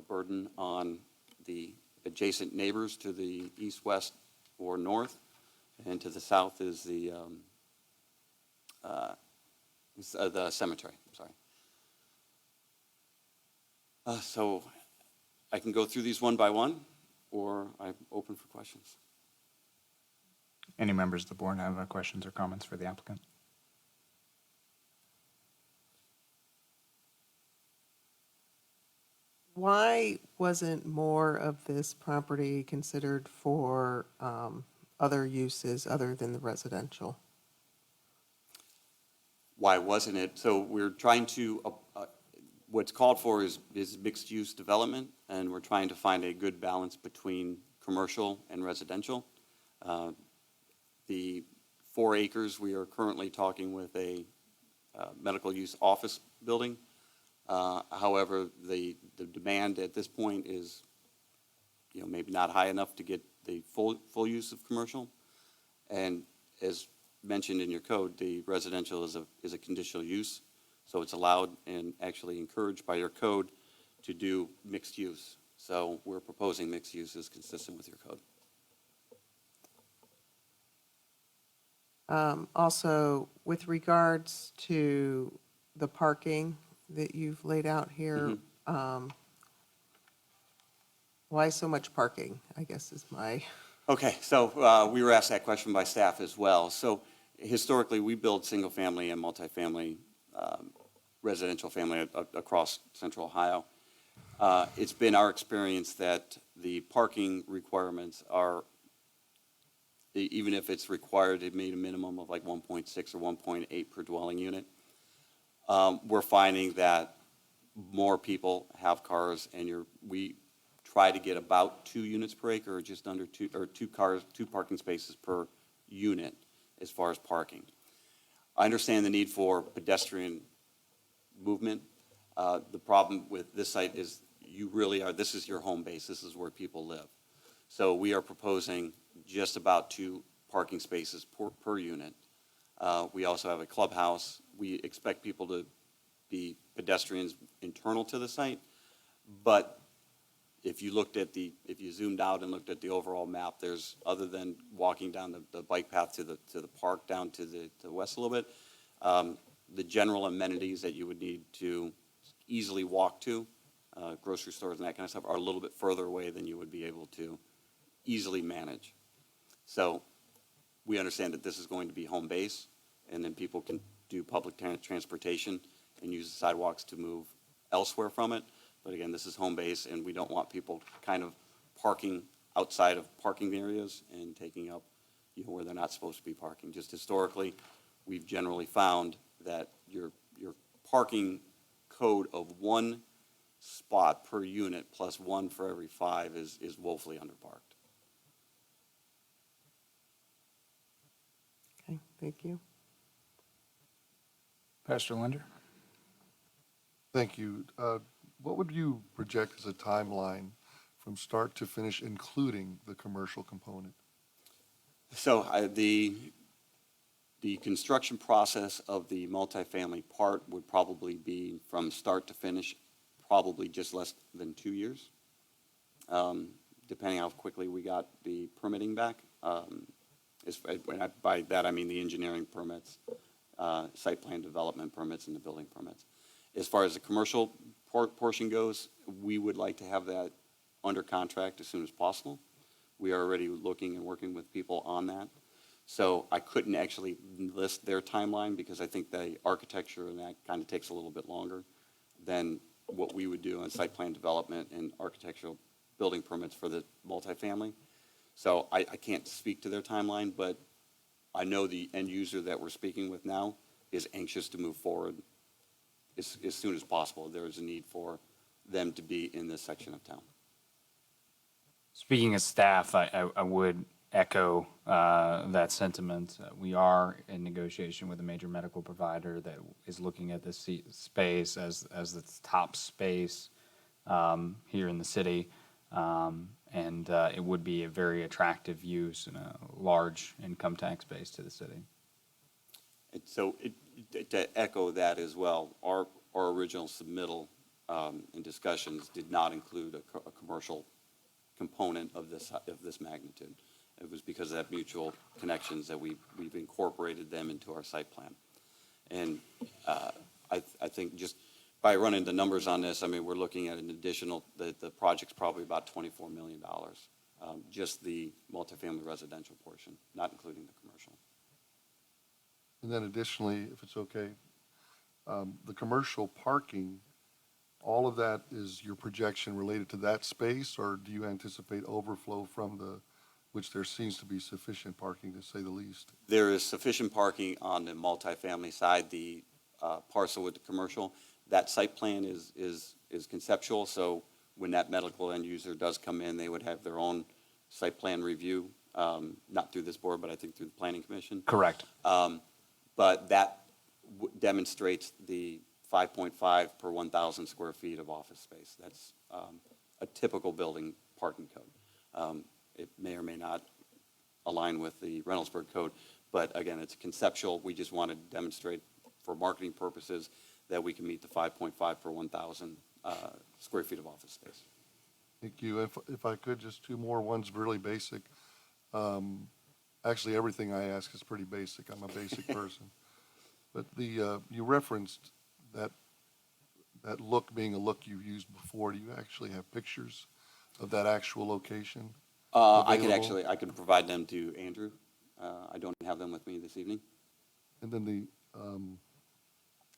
burden on the adjacent neighbors to the east, west, or north, and to the south is the cemetery. I'm sorry. So I can go through these one by one, or I'm open for questions. Any members of the board have questions or comments for the applicant? Why wasn't more of this property considered for other uses other than the residential? Why wasn't it? So we're trying to, what's called for is mixed-use development, and we're trying to find a good balance between commercial and residential. The 4 acres, we are currently talking with a medical use office building. However, the demand at this point is, maybe not high enough to get the full use of commercial. And as mentioned in your code, the residential is a conditional use, so it's allowed and actually encouraged by your code to do mixed use. So we're proposing mixed use is consistent with your code. Also, with regards to the parking that you've laid out here, why so much parking, I guess is my... Okay, so we were asked that question by staff as well. So historically, we build single-family and multifamily residential family across Central Ohio. It's been our experience that the parking requirements are, even if it's required, it made a minimum of like 1.6 or 1.8 per dwelling unit. We're finding that more people have cars, and we try to get about 2 units per acre, or just under 2, or 2 parking spaces per unit as far as parking. I understand the need for pedestrian movement. The problem with this site is this is your home base. This is where people live. So we are proposing just about 2 parking spaces per unit. We also have a clubhouse. We expect people to be pedestrians internal to the site. But if you zoomed out and looked at the overall map, there's, other than walking down the bike path to the park down to the west a little bit, the general amenities that you would need to easily walk to, grocery stores and that kind of stuff, are a little bit further away than you would be able to easily manage. So we understand that this is going to be home base, and then people can do public transportation and use the sidewalks to move elsewhere from it. But again, this is home base, and we don't want people kind of parking outside of parking areas and taking up, where they're not supposed to be parking. Just historically, we've generally found that your parking code of one spot per unit plus one for every 5 is woefully underparked. Okay, thank you. Pastor Linder? Thank you. What would you project as a timeline from start to finish, including the commercial component? So the construction process of the multifamily part would probably be from start to finish, probably just less than 2 years, depending how quickly we got the permitting back. By that, I mean the engineering permits, site plan development permits, and the building permits. As far as the commercial portion goes, we would like to have that under contract as soon as possible. We are already looking and working with people on that. So I couldn't actually list their timeline because I think the architecture and that kind of takes a little bit longer than what we would do on site plan development and architectural building permits for the multifamily. So I can't speak to their timeline, but I know the end user that we're speaking with now is anxious to move forward as soon as possible. There is a need for them to be in this section of town. Speaking as staff, I would echo that sentiment. We are in negotiation with a major medical provider that is looking at this space as its top space here in the city. And it would be a very attractive use and a large income tax base to the city. And so to echo that as well, our original submittal and discussions did not include a commercial component of this magnitude. It was because of that mutual connections that we've incorporated them into our site plan. And I think just by running the numbers on this, I mean, we're looking at an additional, the project's probably about $24 million, just the multifamily residential portion, not including the commercial. And then additionally, if it's okay, the commercial parking, all of that is your projection related to that space, or do you anticipate overflow from which there seems to be sufficient parking, to say the least? There is sufficient parking on the multifamily side, the parcel with the commercial. That site plan is conceptual, so when that medical end user does come in, they would have their own site plan review, not through this board, but I think through the Planning Commission. Correct. But that demonstrates the 5.5 per 1,000 square feet of office space. That's a typical building parking code. It may or may not align with the Reynoldsburg code, but again, it's conceptual. We just want to demonstrate for marketing purposes that we can meet the 5.5 per 1,000 square feet of office space. Thank you. If I could, just two more. One's really basic. Actually, everything I ask is pretty basic. I'm a basic person. But you referenced that look being a look you've used before. Do you actually have pictures of that actual location? I could provide them to Andrew. I don't have them with me this evening. And then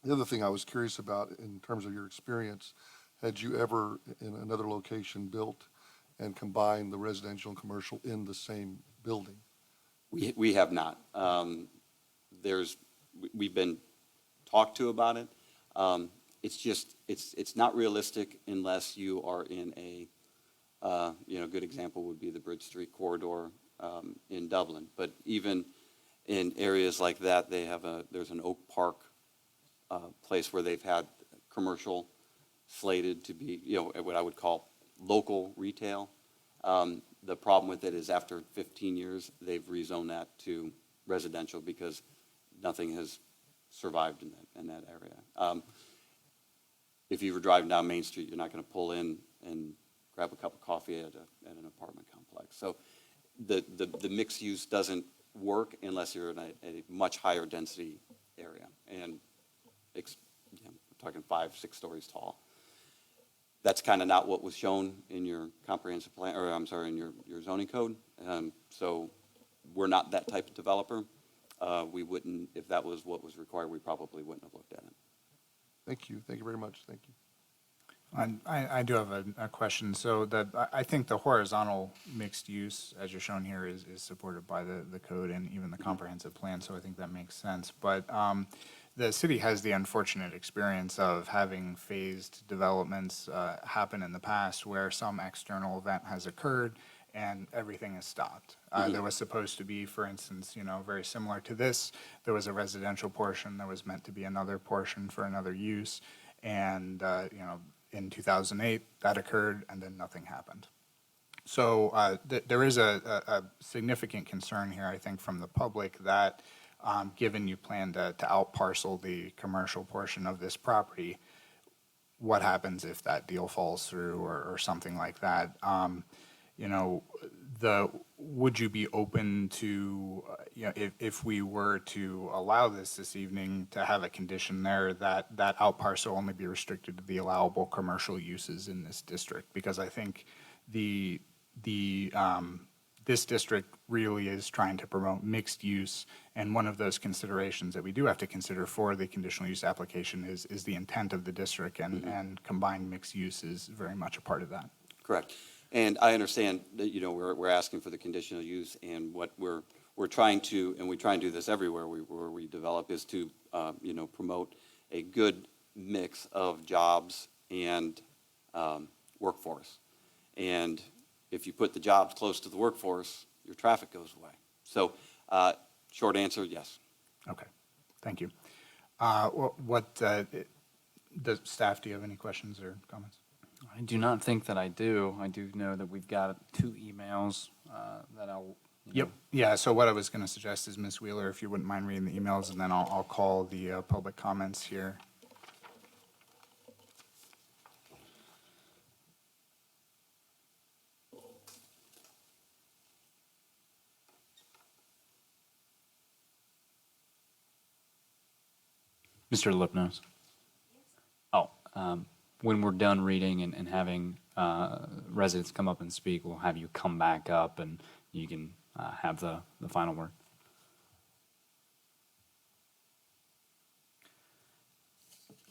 the other thing I was curious about in terms of your experience, had you ever in another location built and combined the residential and commercial in the same building? We have not. We've been talked to about it. It's not realistic unless you are in a good example would be the Bridge Street corridor in Dublin. But even in areas like that, there's an Oak Park place where they've had commercial slated to be, what I would call local retail. The problem with it is after 15 years, they've rezoned that to residential because nothing has survived in that area. if you were driving down Main Street, you're not going to pull in and grab a cup of coffee at an apartment complex. So the mixed use doesn't work unless you're in a much higher density area. And we're talking 5, 6 stories tall. That's kind of not what was shown in your comprehensive plan, or I'm sorry, in your zoning code. So we're not that type of developer. We wouldn't, if that was what was required, we probably wouldn't have looked at it. Thank you. Thank you very much. Thank you. I do have a question. So I think the horizontal mixed use, as you're shown here, is supported by the code and even the comprehensive plan, so I think that makes sense. But the city has the unfortunate experience of having phased developments happen in the past where some external event has occurred and everything is stopped. There was supposed to be, for instance, very similar to this, there was a residential portion, there was meant to be another portion for another use, and, in 2008, that occurred, and then nothing happened. So there is a significant concern here, I think, from the public that, given you plan to outparcel the commercial portion of this property, what happens if that deal falls through or something like that? Would you be open to, if we were to allow this evening, to have a condition there that outparcel only be restricted to the allowable commercial uses in this district? Because I think this district really is trying to promote mixed use, and one of those considerations that we do have to consider for the conditional use application is the intent of the district, and combined mixed use is very much a part of that. Correct. And I understand that, we're asking for the conditional use, and what we're trying to, and we try and do this everywhere where we develop, is to, promote a good mix of jobs and workforce. And if you put the jobs close to the workforce, your traffic goes away. So, short answer, yes. Okay, thank you. Does staff, do you have any questions or comments? I do not think that I do. I do know that we've got 2 emails that I'll. Yep. Yeah, so what I was going to suggest is, Ms. Wheeler, if you wouldn't mind reading the emails, and then I'll call the public comments here. Mr. Lipnos. Oh, when we're done reading and having residents come up and speak, we'll have you come back up and you can have the final word.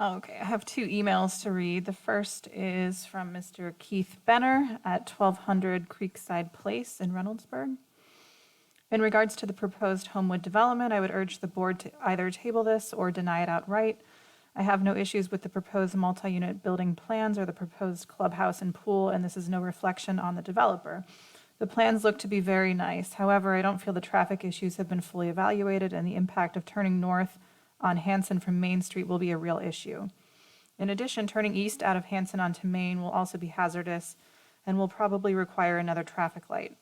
Okay, I have 2 emails to read. The first is from Mr. Keith Benner at 1200 Creekside Place in Reynoldsburg. In regards to the proposed Homewood development, I would urge the board to either table this or deny it outright. I have no issues with the proposed multi-unit building plans or the proposed clubhouse and pool, and this is no reflection on the developer. The plans look to be very nice. However, I don't feel the traffic issues have been fully evaluated, and the impact of turning north on Hanson from Main Street will be a real issue. In addition, turning east out of Hanson onto Main will also be hazardous and will probably require another traffic light.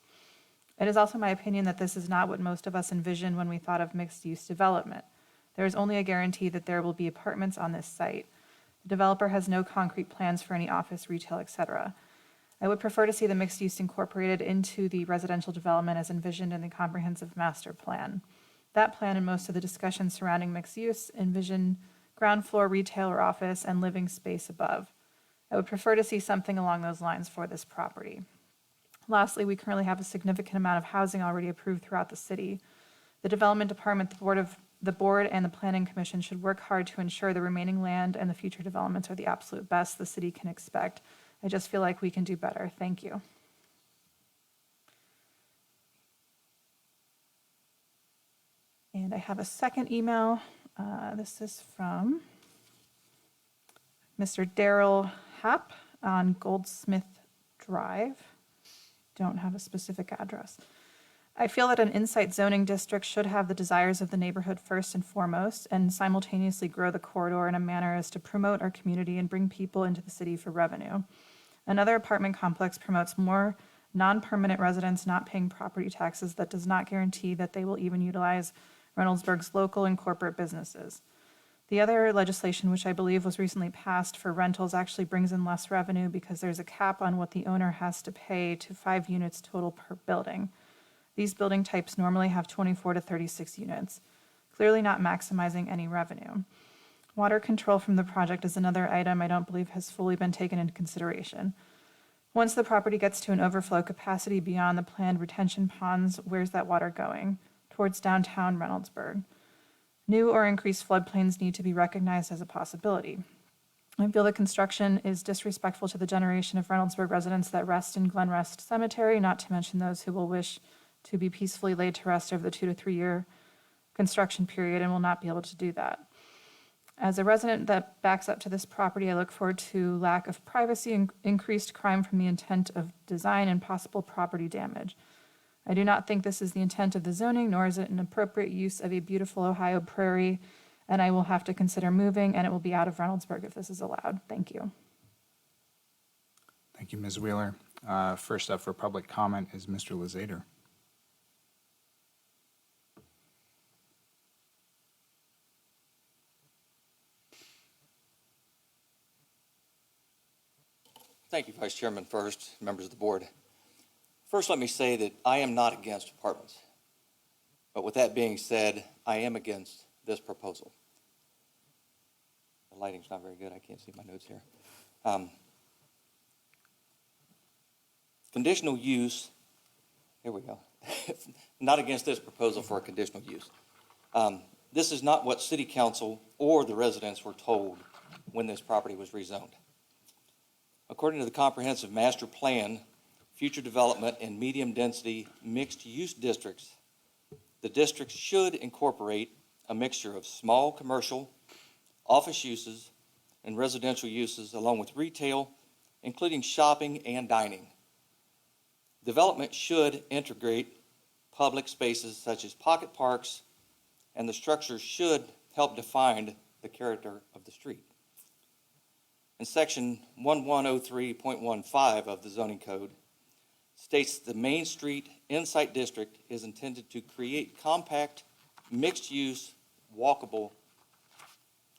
It is also my opinion that this is not what most of us envisioned when we thought of mixed-use development. There is only a guarantee that there will be apartments on this site. The developer has no concrete plans for any office, retail, etc. I would prefer to see the mixed use incorporated into the residential development as envisioned in the comprehensive master plan. That plan and most of the discussions surrounding mixed use envision ground floor retail or office and living space above. I would prefer to see something along those lines for this property. Lastly, we currently have a significant amount of housing already approved throughout the city. The development department, the board, and the planning commission should work hard to ensure the remaining land and the future developments are the absolute best the city can expect. I just feel like we can do better. Thank you. And I have a second email. This is from Mr. Daryl Happ on Goldsmith Drive. Don't have a specific address. I feel that an insight zoning district should have the desires of the neighborhood first and foremost, and simultaneously grow the corridor in a manner as to promote our community and bring people into the city for revenue. Another apartment complex promotes more non-permanent residents not paying property taxes that does not guarantee that they will even utilize Reynoldsburg's local and corporate businesses. The other legislation, which I believe was recently passed for rentals, actually brings in less revenue because there's a cap on what the owner has to pay to 5 units total per building. These building types normally have 24 to 36 units, clearly not maximizing any revenue. Water control from the project is another item I don't believe has fully been taken into consideration. Once the property gets to an overflow capacity beyond the planned retention ponds, where's that water going? Towards downtown Reynoldsburg. New or increased floodplains need to be recognized as a possibility. I feel the construction is disrespectful to the generation of Reynoldsburg residents that rest in Glen Rest Cemetery, not to mention those who will wish to be peacefully laid to rest over the 2 to 3 year construction period and will not be able to do that. As a resident that backs up to this property, I look forward to lack of privacy and increased crime from the intent of design and possible property damage. I do not think this is the intent of the zoning, nor is it an appropriate use of a beautiful Ohio prairie, and I will have to consider moving, and it will be out of Reynoldsburg if this is allowed. Thank you. Thank you, Ms. Wheeler. First up for public comment is Mr. Lazader. Thank you, Vice Chairman, first, members of the board. First, let me say that I am not against apartments. But with that being said, I am against this proposal. The lighting's not very good. I can't see my notes here. Conditional use, here we go. Not against this proposal for a conditional use. This is not what City Council or the residents were told when this property was rezoned. According to the Comprehensive Master Plan, future development in medium-density mixed-use districts, the districts should incorporate a mixture of small commercial, office uses, and residential uses, along with retail, including shopping and dining. Development should integrate public spaces such as pocket parks, and the structure should help define the character of the street. In section 1103.15 of the zoning code states the Main Street Insight District is intended to create compact, mixed-use, walkable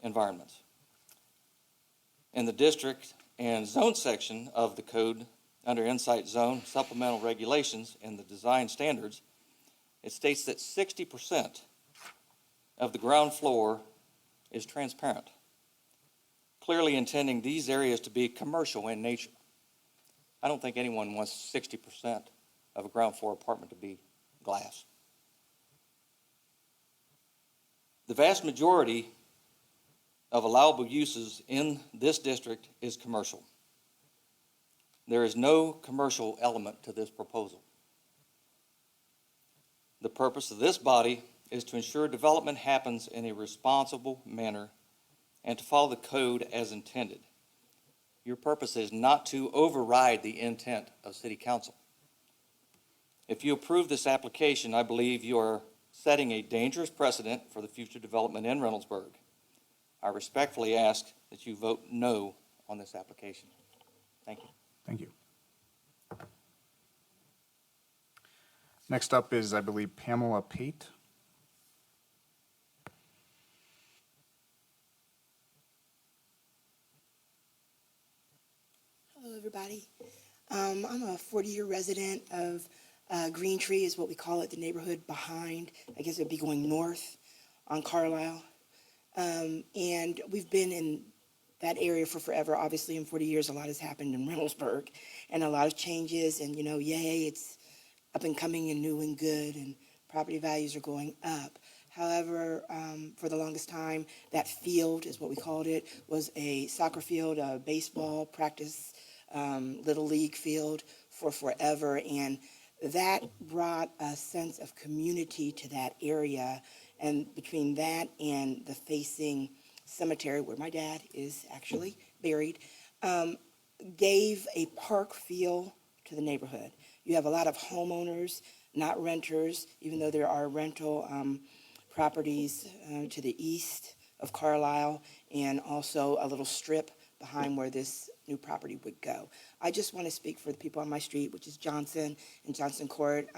environments. In the district and zone section of the code, under Insight Zone Supplemental Regulations and the design standards, it states that 60% of the ground floor is transparent, clearly intending these areas to be commercial in nature. I don't think anyone wants 60% of a ground floor apartment to be glass. The vast majority of allowable uses in this district is commercial. There is no commercial element to this proposal. The purpose of this body is to ensure development happens in a responsible manner and to follow the code as intended. Your purpose is not to override the intent of City Council. If you approve this application, I believe you are setting a dangerous precedent for the future development in Reynoldsburg. I respectfully ask that you vote no on this application. Thank you. Thank you. Next up is, I believe, Pamela Pate. Hello, everybody. I'm a 40-year resident of Green Tree is what we call it, the neighborhood behind. I guess it would be going north on Carlisle. And we've been in that area for forever. Obviously, in 40 years, a lot has happened in Reynoldsburg and a lot of changes. And, you know, yay, it's up and coming and new and good, and property values are going up. However, for the longest time, that field is what we called it, was a soccer field, a baseball practice, little league field for forever. And that brought a sense of community to that area. And between that and the facing cemetery where my dad is actually buried, gave a park feel to the neighborhood. You have a lot of homeowners, not renters, even though there are rental properties to the east of Carlisle, and also a little strip behind where this new property would go. I just want to speak for the people on my street, which is Johnson and Johnson Court,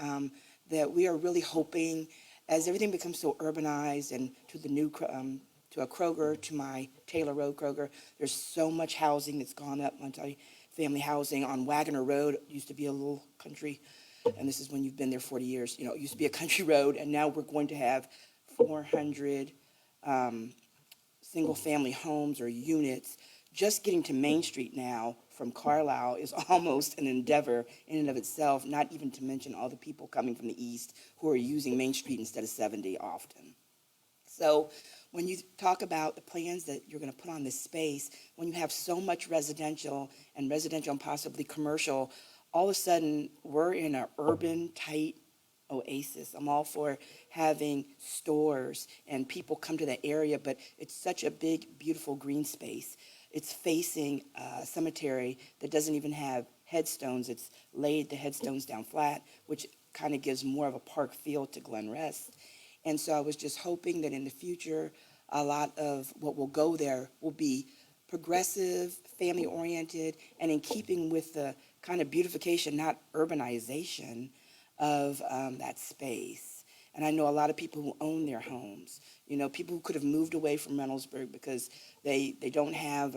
that we are really hoping, as everything becomes so urbanized and to the new to a Kroger, to my Taylor Road Kroger. There's so much housing that's gone up, multi-family housing on Wagoner Road. It used to be a little country, and this is when you've been there 40 years. You know, it used to be a country road, and now we're going to have 400 single-family homes or units. Just getting to Main Street now from Carlisle is almost an endeavor in and of itself, not even to mention all the people coming from the east who are using Main Street instead of 70 often. So when you talk about the plans that you're going to put on this space, when you have so much residential and possibly commercial, all of a sudden we're in an urban, tight oasis. I'm all for having stores and people come to the area, but it's such a big, beautiful green space. It's facing a cemetery that doesn't even have headstones. It's laid the headstones down flat, which kind of gives more of a park feel to Glen Rest. And so I was just hoping that in the future, a lot of what will go there will be progressive, family-oriented, and in keeping with the kind of beautification, not urbanization, of that space. And I know a lot of people who own their homes, you know, people who could have moved away from Reynoldsburg because they don't have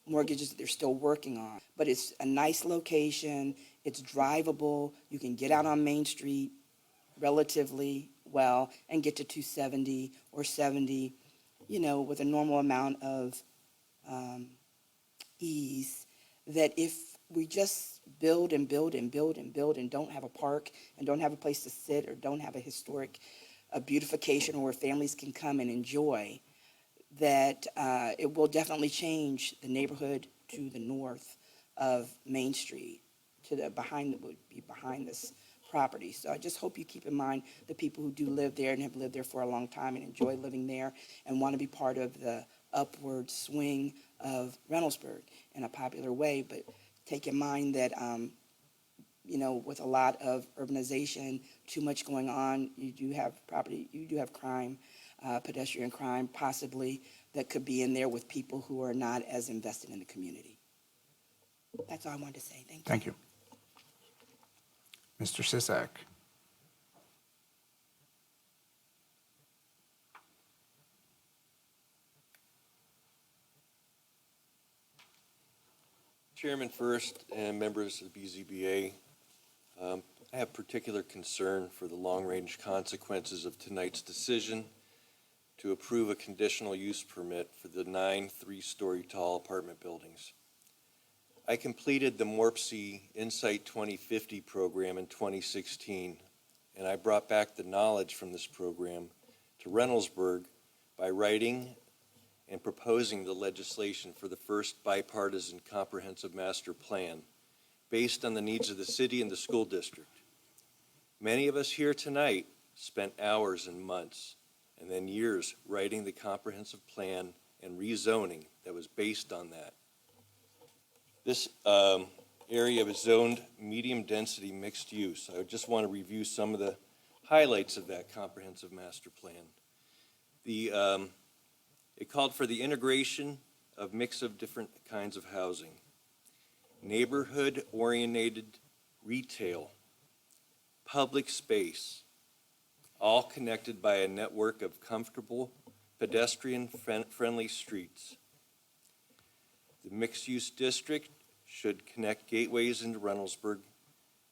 mortgages that they're still working on. But it's a nice location, it's drivable, you can get out on Main Street relatively well and get to 270 or 70, you know, with a normal amount of ease, that if we just build and build and build and build and don't have a park and don't have a place to sit or don't have a historic beautification where families can come and enjoy, that it will definitely change the neighborhood to the north of Main Street, to the would be behind this property. So I just hope you keep in mind the people who do live there and have lived there for a long time and enjoy living there and want to be part of the upward swing of Reynoldsburg in a popular way. But take in mind that, you know, with a lot of urbanization, too much going on, you do have crime, pedestrian crime possibly, that could be in there with people who are not as invested in the community. That's all I wanted to say. Thank you. Thank you. Mr. Sisak. Chairman first and members of the BZBA, I have particular concern for the long-range consequences of tonight's decision to approve a conditional use permit for the 9 three-story tall apartment buildings. I completed the MORPC Insight 2050 program in 2016, and I brought back the knowledge from this program to Reynoldsburg by writing and proposing the legislation for the first bipartisan comprehensive master plan based on the needs of the city and the school district. Many of us here tonight spent hours and months and then years writing the comprehensive plan and rezoning that was based on that. This area was zoned medium density mixed use. I just want to review some of the highlights of that comprehensive master plan. It called for the integration of mix of different kinds of housing, neighborhood-oriented retail, public space, all connected by a network of comfortable, pedestrian-friendly streets. The mixed-use district should connect gateways into Reynoldsburg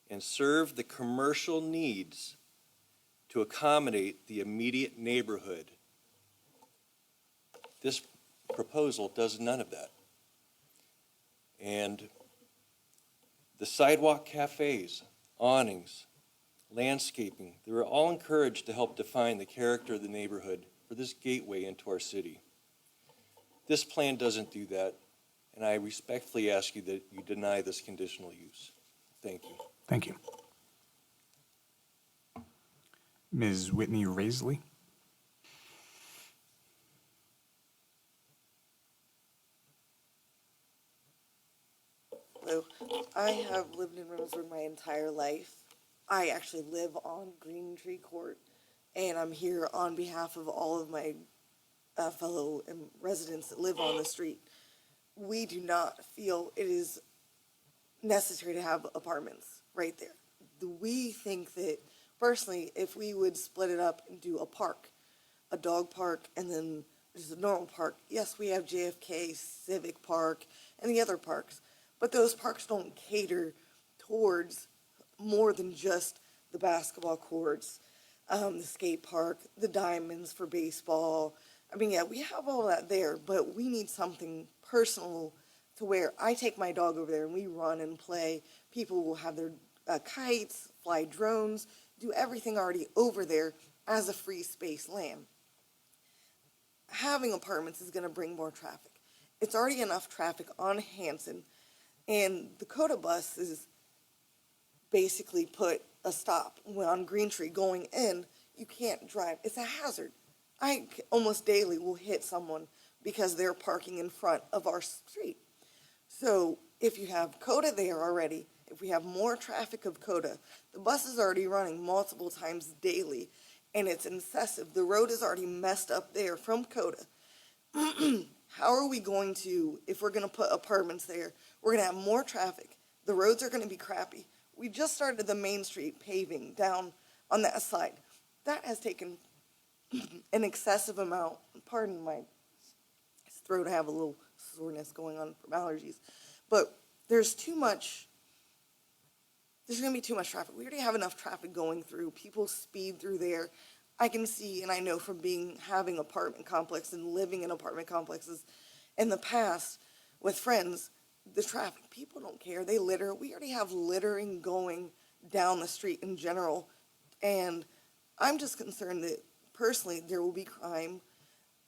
and serve the commercial needs to accommodate the immediate neighborhood. This proposal does none of that. And the sidewalk cafes, awnings, landscaping, they were all encouraged to help define the character of the neighborhood for this gateway into our city. This plan doesn't do that, and I respectfully ask you that you deny this conditional use. Thank you. Thank you. Ms. Whitney Raisley. Hello. I have lived in Reynoldsburg my entire life. I actually live on Green Tree Court, and I'm here on behalf of all of my fellow residents that live on the street. We do not feel it is necessary to have apartments right there. We think that, personally, if we would split it up and do a park, a dog park, and then just a normal park. Yes, we have JFK, Civic Park, and the other parks, but those parks don't cater towards more than just the basketball courts, the skate park, the diamonds for baseball. I mean, yeah, we have all that there, but we need something personal to where I take my dog over there and we run and play. People will have their kites, fly drones, do everything already over there as a free space land. Having apartments is going to bring more traffic. It's already enough traffic on Hanson, and the Coda bus is basically put a stop on Green Tree going in. You can't drive. It's a hazard. Almost daily will hit someone because they're parking in front of our street. So if you have Coda there already, if we have more traffic of Coda, the bus is already running multiple times daily, and it's incessive. The road is already messed up there from Coda. How are we going to, if we're going to put apartments there, we're going to have more traffic. The roads are going to be crappy. We just started the Main Street paving down on that side. That has taken an excessive amount. Pardon my throat, I have a little soreness going on from allergies. But there's going to be too much traffic. We already have enough traffic going through. People speed through there. I can see, and I know from having apartment complex and living in apartment complexes in the past with friends, the traffic, people don't care. They litter. We already have littering going down the street in general. And I'm just concerned that personally there will be crime.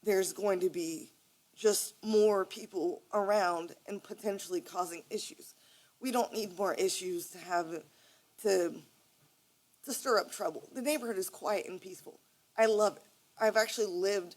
There's going to be just more people around and potentially causing issues. We don't need more issues to stir up trouble. The neighborhood is quiet and peaceful. I love it. I've actually lived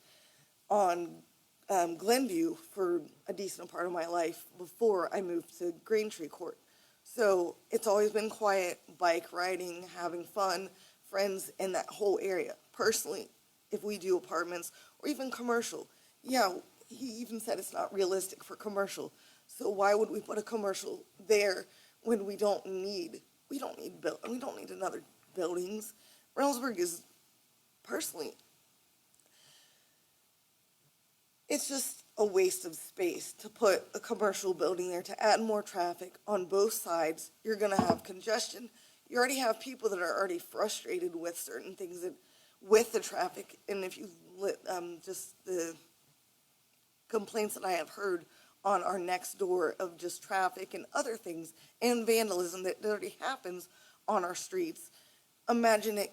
on Glenview for a decent part of my life before I moved to Green Tree Court. So it's always been quiet, bike riding, having fun, friends in that whole area. Personally, if we do apartments or even commercial, yeah, he even said it's not realistic for commercial. So why would we put a commercial there when we don't need another buildings? Reynoldsburg is, personally, it's just a waste of space to put a commercial building there to add more traffic on both sides. You're going to have congestion. You already have people that are already frustrated with certain things with the traffic. And if you just the complaints that I have heard on our next door of just traffic and other things and vandalism that already happens on our streets, imagine it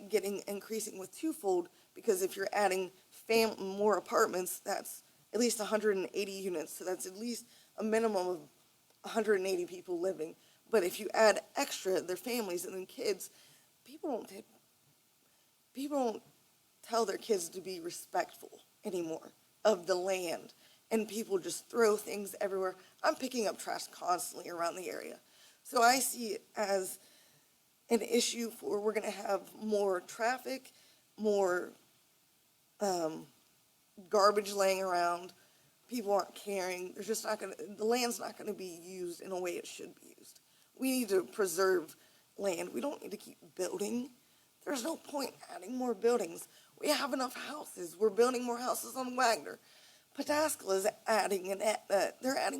increasing with twofold, because if you're adding more apartments, that's at least 180 units, so that's at least a minimum of 180 people living. But if you add extra, their families and then kids, people don't tell their kids to be respectful anymore of the land, and people just throw things everywhere. I'm picking up trash constantly around the area. So I see it as an issue we're going to have more traffic, more garbage laying around. People aren't caring. The land's not going to be used in a way it should be used. We need to preserve land. We don't need to keep building. There's no point adding more buildings. We have enough houses. We're building more houses on Wagner. Pataskala is adding,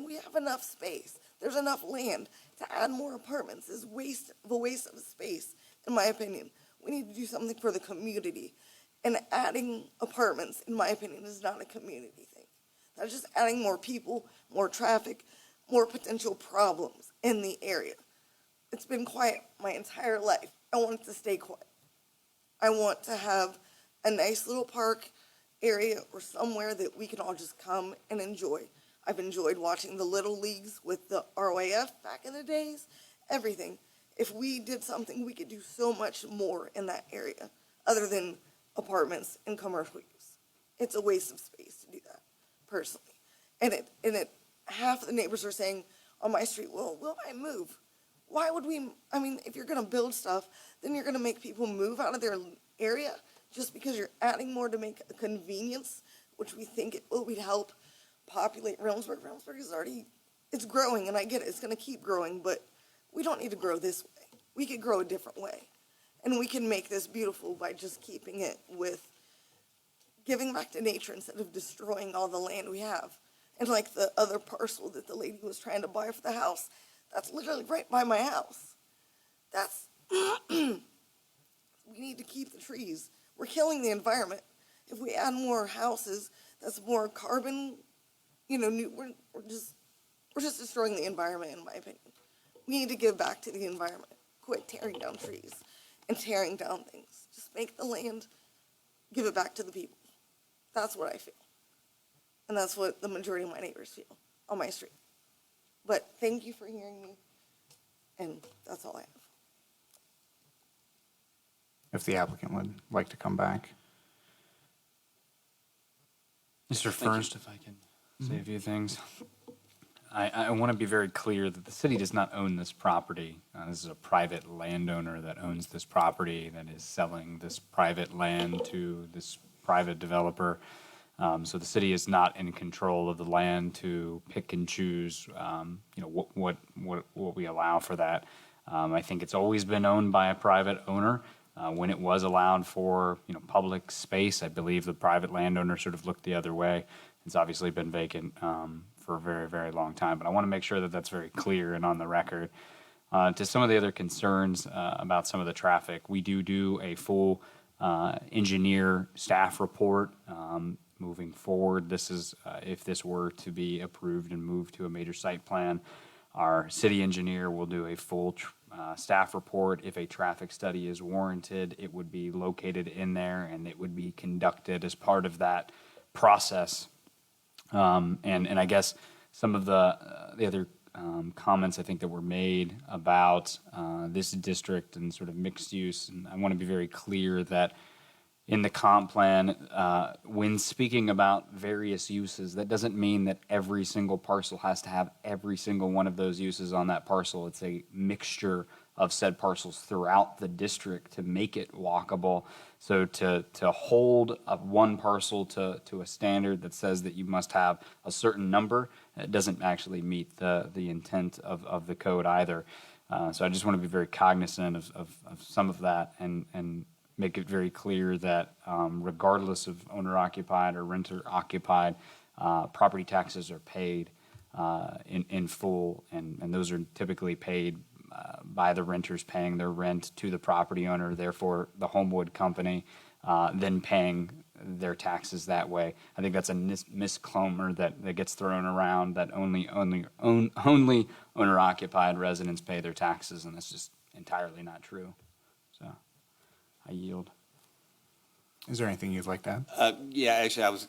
we have enough space. There's enough land to add more apartments. It's a waste of space, in my opinion. We need to do something for the community. And adding apartments, in my opinion, is not a community thing. That's just adding more people, more traffic, more potential problems in the area. It's been quiet my entire life. I want it to stay quiet. I want to have a nice little park area or somewhere that we can all just come and enjoy. I've enjoyed watching the Little Leagues with the ROAF back in the days, everything. If we did something, we could do so much more in that area other than apartments and commercial use. It's a waste of space to do that, personally. And half of the neighbors are saying on my street, well, will I move? Why would if you're gonna build stuff, then you're gonna make people move out of their area just because you're adding more to make a convenience, which we think would help populate Reynoldsburg. Reynoldsburg is it's growing, and I get it, it's gonna keep growing, but we don't need to grow this way. We could grow a different way. And we can make this beautiful by just keeping it with giving back to nature instead of destroying all the land we have. And like the other parcel that the lady was trying to buy for the house, that's literally right by my house. That's, we need to keep the trees. We're killing the environment. If we add more houses, that's more carbon, we're just destroying the environment, in my opinion. We need to give back to the environment. Quit tearing down trees and tearing down things. Just make the land, give it back to the people. That's what I feel. And that's what the majority of my neighbors feel on my street. But thank you for hearing me, and that's all I have. If the applicant would like to come back. Mr. First, if I can say a few things. I want to be very clear that the city does not own this property. This is a private landowner that owns this property, that is selling this private land to this private developer. So the city is not in control of the land to pick and choose, what we allow for that. I think it's always been owned by a private owner. When it was allowed for, public space, I believe the private landowner sort of looked the other way. It's obviously been vacant for a very, very long time, but I want to make sure that that's very clear and on the record. To some of the other concerns about some of the traffic, we do a full engineer staff report moving forward. This is, if this were to be approved and moved to a major site plan, our city engineer will do a full staff report. If a traffic study is warranted, it would be located in there and it would be conducted as part of that process. And I guess some of the other comments I think that were made about this district and sort of mixed use, and I want to be very clear that in the comp plan, when speaking about various uses, that doesn't mean that every single parcel has to have every single one of those uses on that parcel. It's a mixture of said parcels throughout the district to make it walkable. So to hold one parcel to a standard that says that you must have a certain number, it doesn't actually meet the intent of the code either. So I just want to be very cognizant of some of that and make it very clear that regardless of owner-occupied or renter-occupied, property taxes are paid in full, and those are typically paid by the renters paying their rent to the property owner, therefore the Homewood company then paying their taxes that way. I think that's a misnomer that gets thrown around, that only owner-occupied residents pay their taxes, and that's just entirely not true. So I yield. Is there anything you'd like to add? Yeah, actually, I was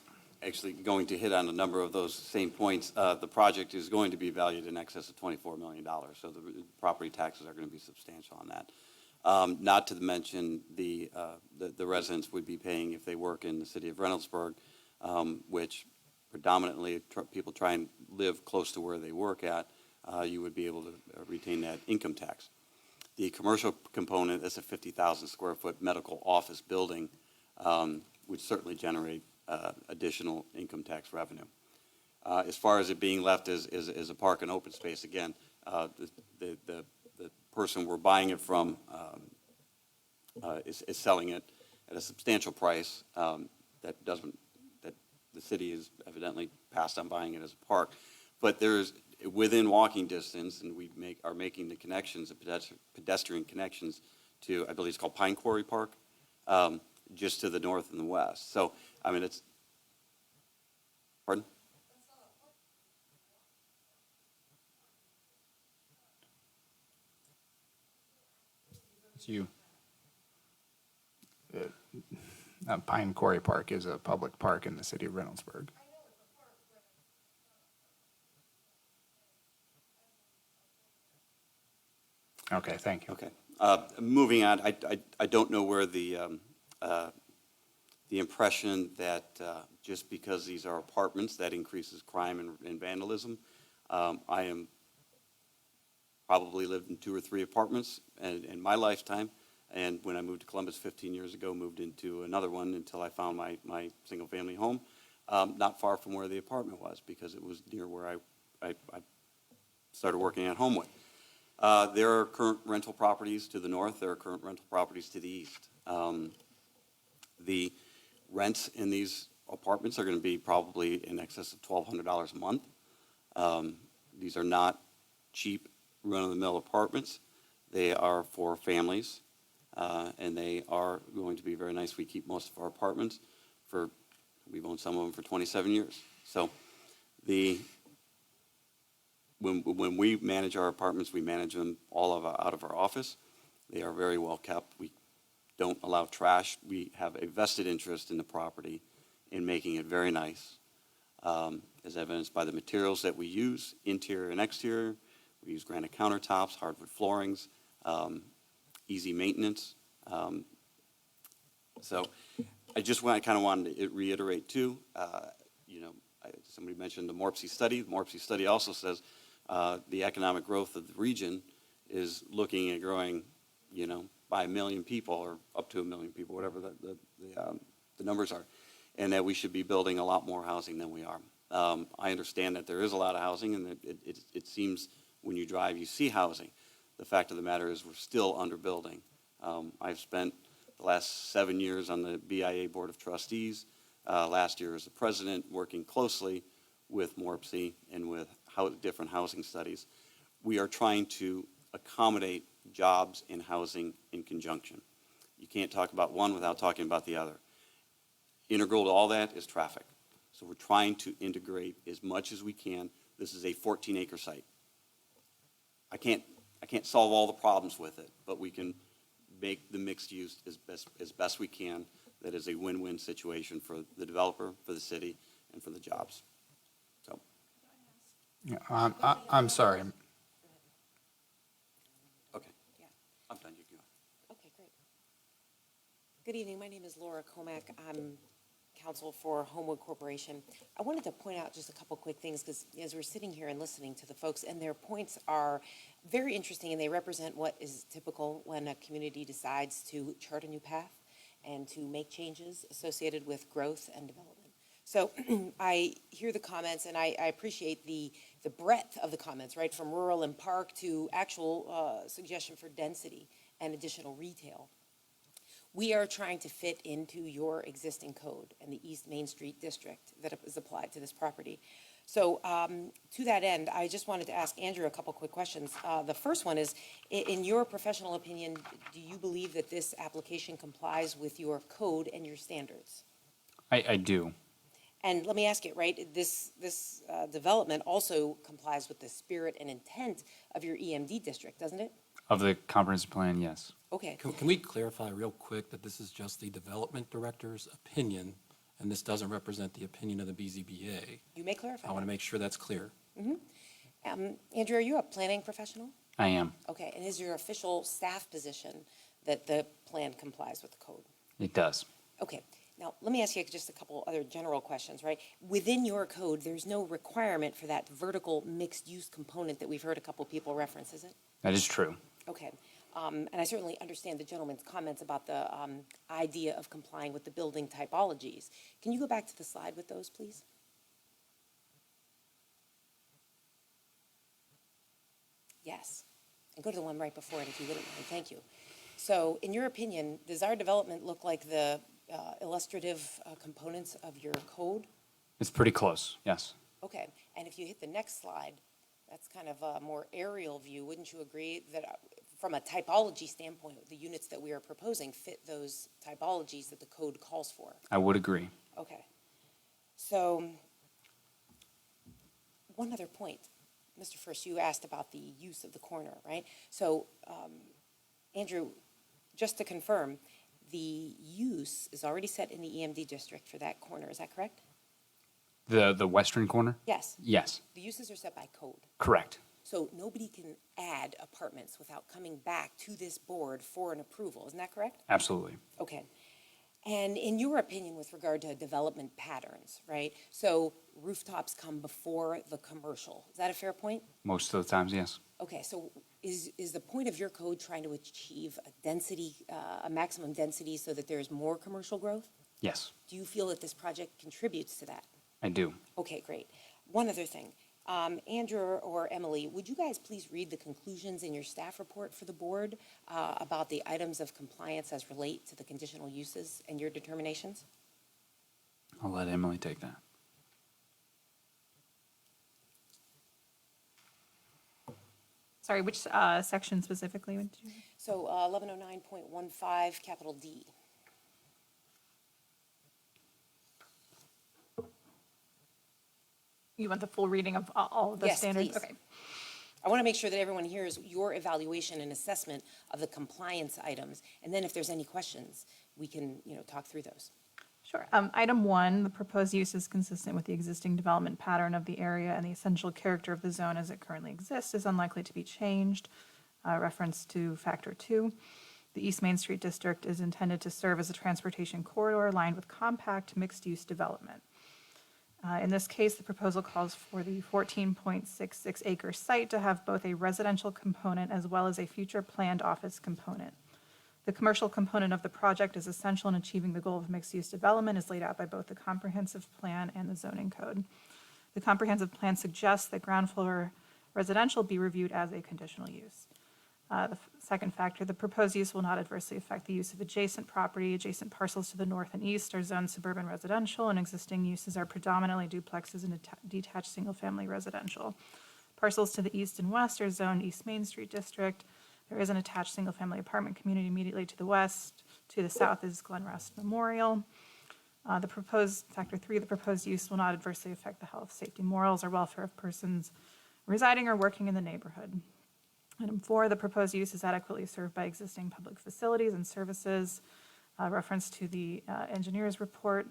going to hit on a number of those same points. The project is going to be valued in excess of $24 million, so the property taxes are going to be substantial on that. Not to mention the residents would be paying if they work in the city of Reynoldsburg, which predominantly people try and live close to where they work at. You would be able to retain that income tax. The commercial component, that's a 50,000 square foot medical office building, would certainly generate additional income tax revenue. As far as it being left as a park and open space, again, the person we're buying it from is selling it at a substantial price that the city has evidently passed on buying it as a park. But there's within walking distance, and we are making the connections, the pedestrian connections to, I believe it's called Pine Quarry Park, just to the north and the west. So, I mean, it's, pardon? It's you. Pine Quarry Park is a public park in the city of Reynoldsburg. Okay, thank you. Okay. Moving on, I don't know where the impression that just because these are apartments, that increases crime and vandalism. I am probably lived in 2 or 3 apartments in my lifetime, and when I moved to Columbus 15 years ago, moved into another one until I found my single-family home, not far from where the apartment was, because it was near where I started working at Homewood. There are current rental properties to the north. There are current rental properties to the east. rents in these apartments are going to be probably in excess of $1,200 a month. These are not cheap, run-of-the-mill apartments. They are for families, and they are going to be very nice. We keep most of our apartments we've owned some of them for 27 years. So when we manage our apartments, we manage them out of our office. They are very well kept. We don't allow trash. We have a vested interest in the property in making it very nice, as evidenced by the materials that we use, interior and exterior. We use granite countertops, hardwood floorings, easy maintenance. So I kind of wanted to reiterate too, somebody mentioned the Morpsey study. The Morpsey study also says the economic growth of the region is looking at growing, by 1 million people or up to 1 million people, whatever the numbers are, and that we should be building a lot more housing than we are. I understand that there is a lot of housing, and it seems when you drive, you see housing. The fact of the matter is we're still underbuilding. I've spent the last 7 years on the BIA Board of Trustees, last year as the president, working closely with Morpsey and with different housing studies. We are trying to accommodate jobs and housing in conjunction. You can't talk about one without talking about the other. Integral to all that is traffic. So we're trying to integrate as much as we can. This is a 14-acre site. I can't solve all the problems with it, but we can make the mixed use as best we can. That is a win-win situation for the developer, for the city, and for the jobs. So. Yeah, I'm sorry. Okay. I'm done. You can go. Okay, great. Good evening. My name is Laura Comack. I'm counsel for Homewood Corporation. I wanted to point out just a couple quick things because as we're sitting here and listening to the folks, and their points are very interesting, and they represent what is typical when a community decides to chart a new path and to make changes associated with growth and development. So I hear the comments, and I appreciate the breadth of the comments, right, from rural and park to actual suggestion for density and additional retail. We are trying to fit into your existing code and the East Main Street district that is applied to this property. So to that end, I just wanted to ask Andrew a couple quick questions. The first one is, in your professional opinion, do you believe that this application complies with your code and your standards? I do. And let me ask it, right, this development also complies with the spirit and intent of your EMD district, doesn't it? Of the comprehensive plan, yes. Okay. Can we clarify real quick that this is just the development director's opinion, and this doesn't represent the opinion of the BZBA? You may clarify. I want to make sure that's clear. Andrew, are you a planning professional? I am. Okay, and is your official staff position that the plan complies with the code? It does. Okay, now let me ask you just a couple other general questions, right? Within your code, there's no requirement for that vertical mixed-use component that we've heard a couple people reference, is it? That is true. Okay, and I certainly understand the gentleman's comments about the idea of complying with the building typologies. Can you go back to the slide with those, please? Yes, and go to the one right before it if you wouldn't mind, thank you. So in your opinion, does our development look like the illustrative components of your code? It's pretty close, yes. Okay, and if you hit the next slide, that's kind of a more aerial view. Wouldn't you agree that from a typology standpoint, the units that we are proposing fit those typologies that the code calls for? I would agree. Okay. So one other point. Mr. First, you asked about the use of the corner, right? So, Andrew, just to confirm, the use is already set in the EMD district for that corner. Is that correct? The western corner? Yes. Yes. The uses are set by code. Correct. So nobody can add apartments without coming back to this board for an approval. Isn't that correct? Absolutely. Okay. And in your opinion with regard to development patterns, right? So rooftops come before the commercial. Is that a fair point? Most of the times, yes. Okay, so is the point of your code trying to achieve a density, a maximum density so that there's more commercial growth? Yes, Do you feel that this project contributes to that? I do. Okay, great. One other thing. Andrew or Emily, would you guys please read the conclusions in your staff report for the board about the items of compliance as relate to the conditional uses and your determinations? I'll let Emily take that. Sorry, which section specifically would you? So 1109.15, capital D. You want the full reading of all of the Yes, standards? please. Okay. I want to make sure that everyone hears your evaluation and assessment of the compliance items. And then if there's any questions, we can, talk through those. Sure. Item 1, the proposed use is consistent with the existing development pattern of the area and the essential character of the zone as it currently exists is unlikely to be changed. Reference to factor 2. The East Main Street District is intended to serve as a transportation corridor lined with compact mixed-use development. In this case, the proposal calls for the 14.66 acre site to have both a residential component as well as a future planned office component. The commercial component of the project is essential in achieving the goal of mixed-use development as laid out by both the comprehensive plan and the zoning code. The comprehensive plan suggests that ground floor residential be reviewed as a conditional use. The second factor, the proposed use will not adversely affect the use of adjacent property. Adjacent parcels to the north and east are zoned suburban residential, and existing uses are predominantly duplexes and detached single-family residential. Parcels to the east and west are zoned East Main Street District. There is an attached single-family apartment community immediately to the west. To the south is Glen Rest Memorial. Factor 3, the proposed use will not adversely affect the health, safety, morals, or welfare of persons residing or working in the neighborhood. Item 4, the proposed use is adequately served by existing public facilities and services. Reference to the engineer's report.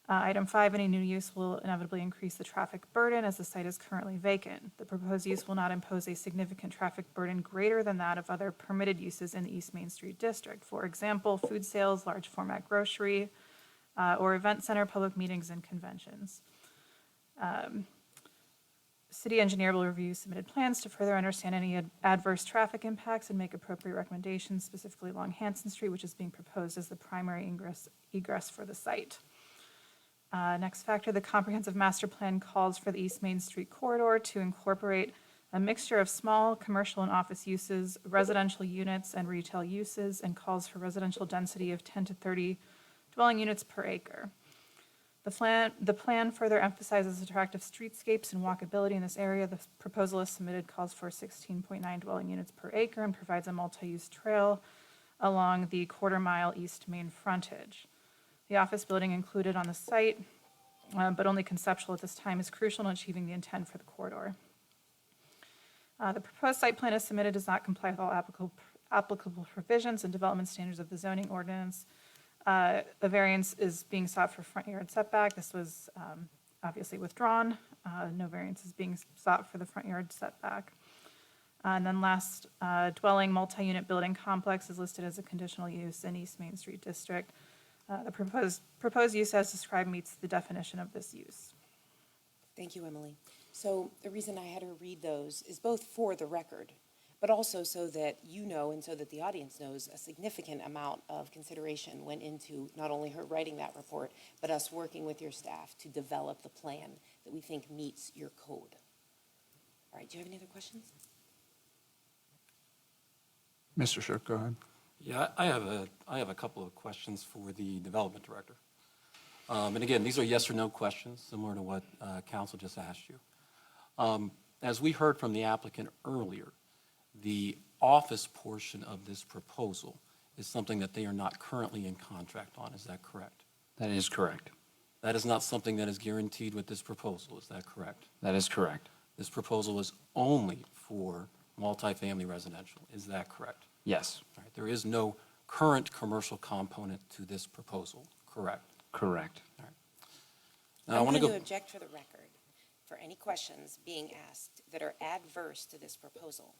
Item 5, any new use will inevitably increase the traffic burden as the site is currently vacant. The proposed use will not impose a significant traffic burden greater than that of other permitted uses in the East Main Street District. For example, food sales, large format grocery, or event center, public meetings, and conventions. City engineer will review submitted plans to further understand any adverse traffic impacts and make appropriate recommendations, specifically along Hanson Street, which is being proposed as the primary egress for the site. Next factor, the comprehensive master plan calls for the East Main Street corridor to incorporate a mixture of small commercial and office uses, residential units, and retail uses, and calls for residential density of 10 to 30 dwelling units per acre. The plan further emphasizes attractive streetscapes and walkability in this area. The proposal as submitted calls for 16.9 dwelling units per acre and provides a multi-use trail along the quarter-mile east main frontage. The office building included on the site, but only conceptual at this time, is crucial in achieving the intent for the corridor. The proposed site plan as submitted does not comply with all applicable provisions and development standards of the zoning ordinance. A variance is being sought for front yard setback. This was obviously withdrawn. No variance is being sought for the front yard setback. And then last, dwelling multi-unit building complex is listed as a conditional use in East Main Street District. The proposed use as described meets the definition of this use. Thank you, Emily. So the reason I had her read those is both for the record, but also so that you know and so that the audience knows a significant amount of consideration went into not only her writing that report, but us working with your staff to develop the plan that we think meets your code. All right, do you have any other questions? Mr. Shirk, go ahead. Yeah, I have a couple of questions for the development director. And again, these are yes or no questions, similar to what council just asked you. As we heard from the applicant earlier, the office portion of this proposal is something that they are not currently in contract on. Is that correct? That is correct. That is not something that is guaranteed with this proposal. Is that correct? That is correct. This proposal is only for multifamily residential. Is that correct? Yes. All right. There is no current commercial component to this proposal, correct? Correct. All right. Now, I I'm want to going go. to object for the record for any questions being asked that are adverse to this proposal.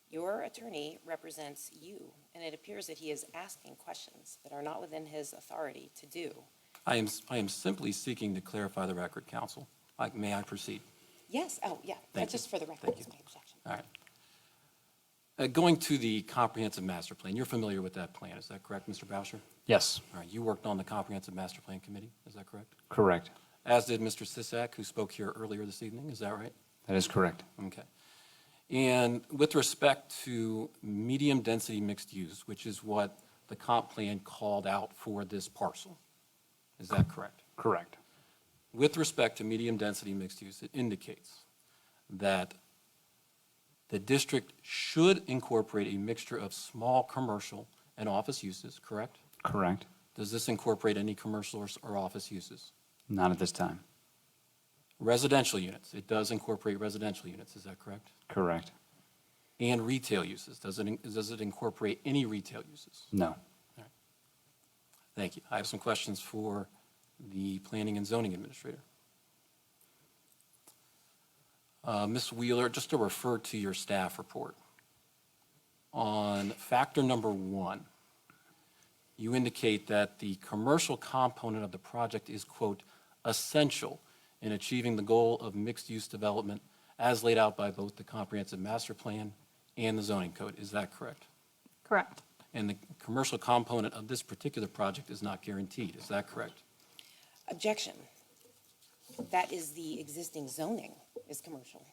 Your attorney represents you, and it appears that he is asking questions that are not within his authority to do. I am simply seeking to clarify the record, counsel. May I proceed? Yes, oh, yeah, Thank that's you. just for the record, Thank that's you. my objection. All right. Going to the comprehensive master plan, you're familiar with that plan, is that correct, Mr. Boucher? Yes. All right, you worked on the comprehensive master plan committee, is that correct? Correct. As did Mr. Sisak, who spoke here earlier this evening, is that right? That is correct. Okay. And with respect to medium-density mixed use, which is what the comp plan called out for this parcel, is that correct? Correct. With respect to medium-density mixed use, it indicates that the district should incorporate a mixture of small commercial and office uses, correct? Correct. Does this incorporate any commercial or office uses? Not at this time. Residential units, it does incorporate residential units, is that correct? Correct. And retail uses, does it incorporate any retail uses? No. Thank you. I have some questions for the Planning and Zoning Administrator. Ms. Wheeler, just to refer to your staff report, on factor number 1, you indicate that the commercial component of the project is, quote, essential in achieving the goal of mixed-use development as laid out by both the comprehensive master plan and the zoning code. Is that correct? Correct. And the commercial component of this particular project is not guaranteed. Is that correct? Objection. That is the existing zoning is commercial.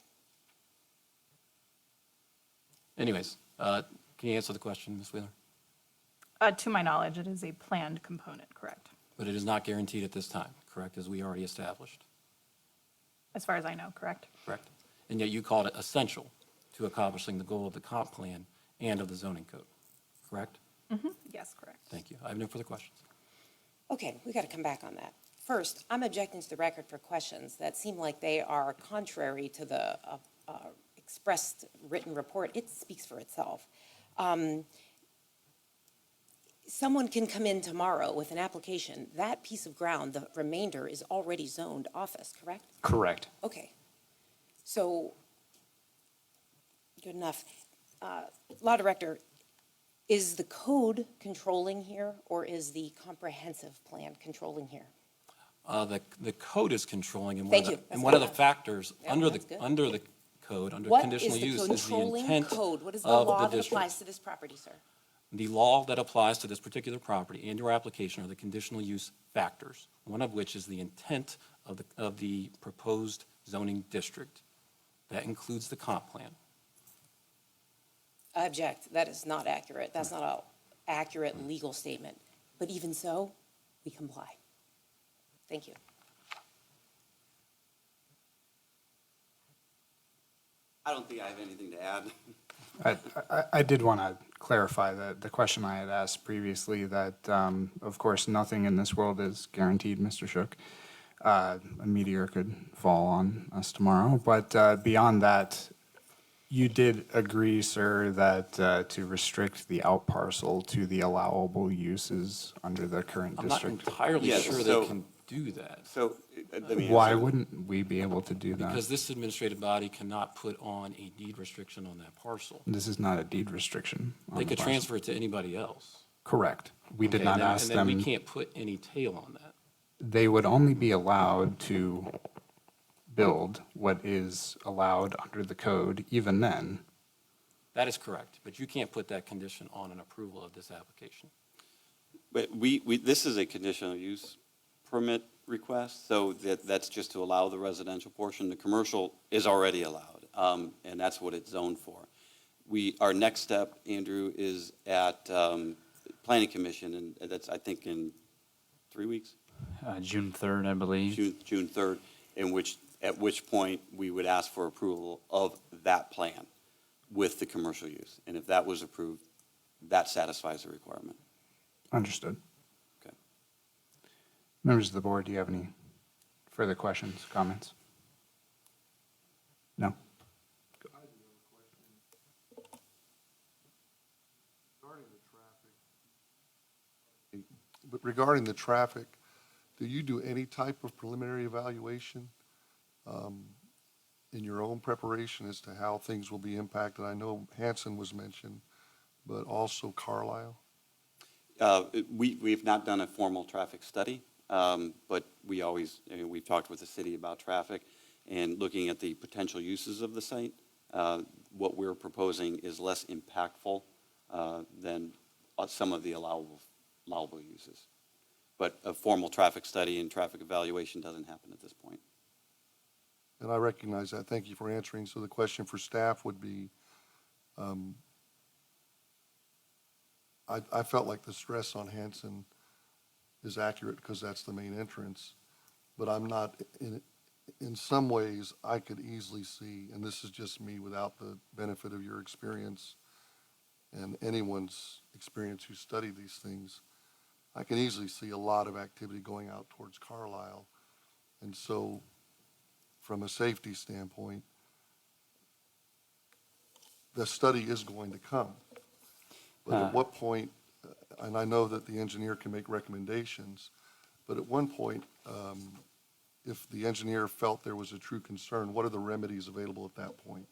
Anyways, can you answer the question, Ms. Wheeler? To my knowledge, it is a planned component, correct? But it is not guaranteed at this time, correct, as we already established? As far as I know, correct? Correct. And yet you called it essential to accomplishing the goal of the comp plan and of the zoning code, correct? Yes, correct. Thank you. I have no further questions. Okay, we got to come back on that. First, I'm objecting to the record for questions that seem like they are contrary to the expressed written report. It speaks for itself. Someone can come in tomorrow with an application. That piece of ground, the remainder, is already zoned office, correct? Correct. Okay. So, good enough. Law Director, is the code controlling here, or is the comprehensive plan controlling here? The code is controlling, and Thank you. That's one of the good enough. factors Yeah, under that's good. the code, under What conditional is the use, is the controlling intent code? What is the of law the that applies district. to this property, sir? The law that applies to this particular property and your application are the conditional use factors, one of which is the intent of the proposed zoning district. That includes the comp plan. I object. That is not accurate. That's not an accurate legal statement. But even so, we comply. Thank you. I don't think I have anything to add. I did want to clarify the question I had asked previously, that, of course, nothing in this world is guaranteed, Mr. Shook. A meteor could fall on us tomorrow, but beyond that, you did agree, sir, that to restrict the out parcel to the allowable uses under the current I'm not district. entirely Yeah, sure so- they can do that, So, let me Why answer. wouldn't we be able to do that? because this administrative body cannot put on a deed restriction on that parcel. This is not a deed restriction. on They the could parcel. transfer it to anybody else. Correct. We did Okay, not and then- ask And then them. we can't put any tail on that. They would only be allowed to build what is allowed under the code, even then. That is correct, but you can't put that condition on an approval of this application. But this is a conditional use permit request, so that's just to allow the residential portion. The commercial is already allowed, and that's what it's zoned for. Our next step, Andrew, is at Planning Commission, and that's, I think, in 3 weeks? June 3rd, I believe. June 3rd, at which point we would ask for approval of that plan with the commercial use. And if that was approved, that satisfies the requirement. Understood. Okay. Members of the board, do you have any further questions, comments? No? But regarding the traffic, do you do any type of preliminary evaluation in your own preparation as to how things will be impacted? I know Hanson was mentioned, but also Carlisle. We've not done a formal traffic study, but we've talked with the city about traffic and looking at the potential uses of the site. What we're proposing is less impactful than some of the allowable uses. But a formal traffic study and traffic evaluation doesn't happen at this point. And I recognize that. Thank you for answering. So the question for staff would be, I felt like the stress on Hanson is accurate because that's the main entrance. but I'm not, in some ways, I could easily see, and this is just me without the benefit of your experience and anyone's experience who studied these things, I can easily see a lot of activity going out towards Carlisle. And so, from a safety standpoint, the study is going to come. But at what point, and I know that the engineer can make recommendations, but at one point, if the engineer felt there was a true concern, what are the remedies available at that point?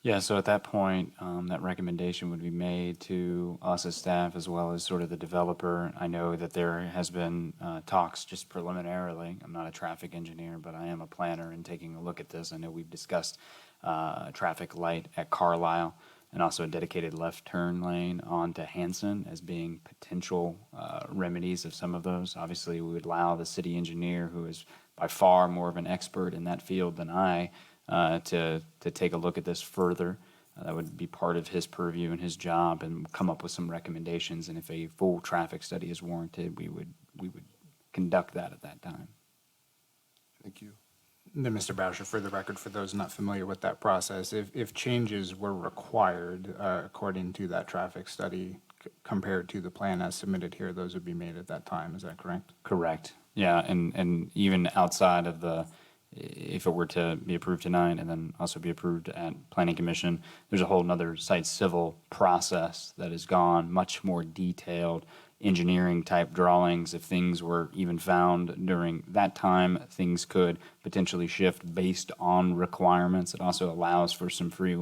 Yeah, so at that point, that recommendation would be made to us as staff as well as sort of the developer. I know that there has been talks just preliminarily. I'm not a traffic engineer, but I am a planner in taking a look at this. I know we've discussed a traffic light at Carlisle and also a dedicated left turn lane onto Hanson as being potential remedies of some of those. Obviously, we would allow the city engineer, who is by far more of an expert in that field than I, to take a look at this further. That would be part of his purview and his job, and come up with some recommendations. And if a full traffic study is warranted, we would conduct that at that time. Thank you. Then, Mr. Boucher, for the record, for those not familiar with that process, if changes were required according to that traffic study compared to the plan as submitted here, those would be made at that time. Is that correct? Correct. Yeah, and even outside of the, if it were to be approved tonight and then also be approved at Planning Commission, there's a whole nother site civil process that has gone, much more detailed engineering type drawings. If things were even found during that time, things could potentially shift based on requirements. It also allows for some free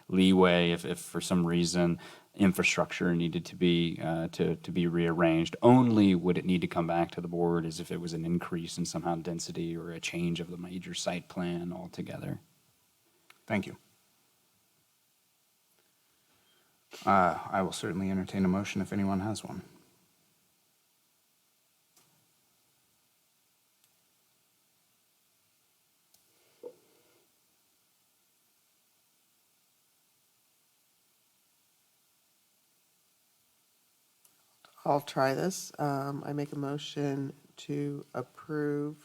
leeway if for some reason infrastructure needed to be rearranged. Only would it need to come back to the board as if it was an increase in somehow density or a change of the major site plan altogether. Thank you. I will certainly entertain a motion if anyone has one. I'll try this. I make a motion to approve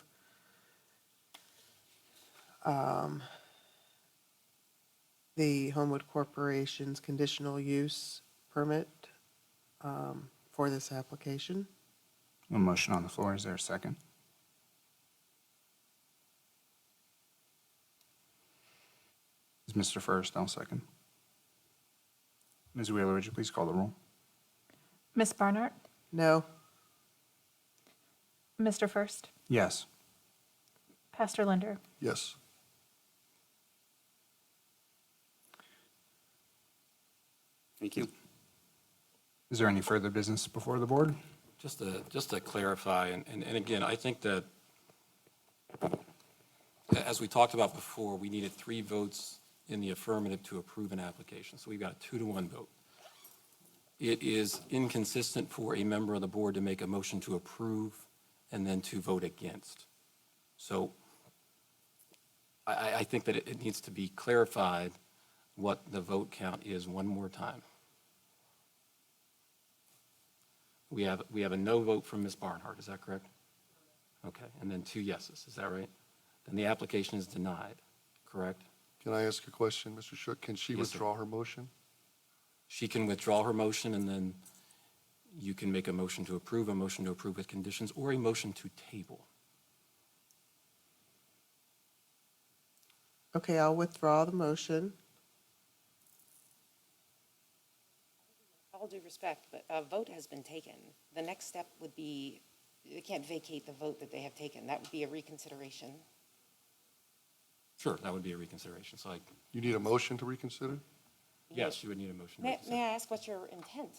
the Homewood Corporation's conditional use permit for this application. A motion on the floor. Is there a second? Is Mr. First? I'll second. Ms. Wheeler, would you please call the roll? Ms. Barnhart? No. Mr. First? Yes. Pastor Linder? Yes. Thank you. Is there any further business before the board? Just to clarify, and again, I think that, as we talked about before, we needed 3 votes in the affirmative to approve an application. So we've got a 2-to-1 vote. It is inconsistent for a member of the board to make a motion to approve and then to vote against. So I think that it needs to be clarified what the vote count is one more time. We have a no vote from Ms. Barnhart, is that correct? Okay, and then 2 yeses, is that right? Then the application is denied, correct? Can I ask a question, Mr. Shook? Can she Yes, sir. withdraw her motion? She can withdraw her motion, and then you can make a motion to approve with conditions, or a motion to table. Okay, I'll withdraw the motion. All due respect, but a vote has been taken. The next step would be, they can't vacate the vote that they have taken. That would be a reconsideration. Sure, that would be a reconsideration, so You need a motion to reconsider? yes, you would need a motion to May reconsider. I ask what's your intent?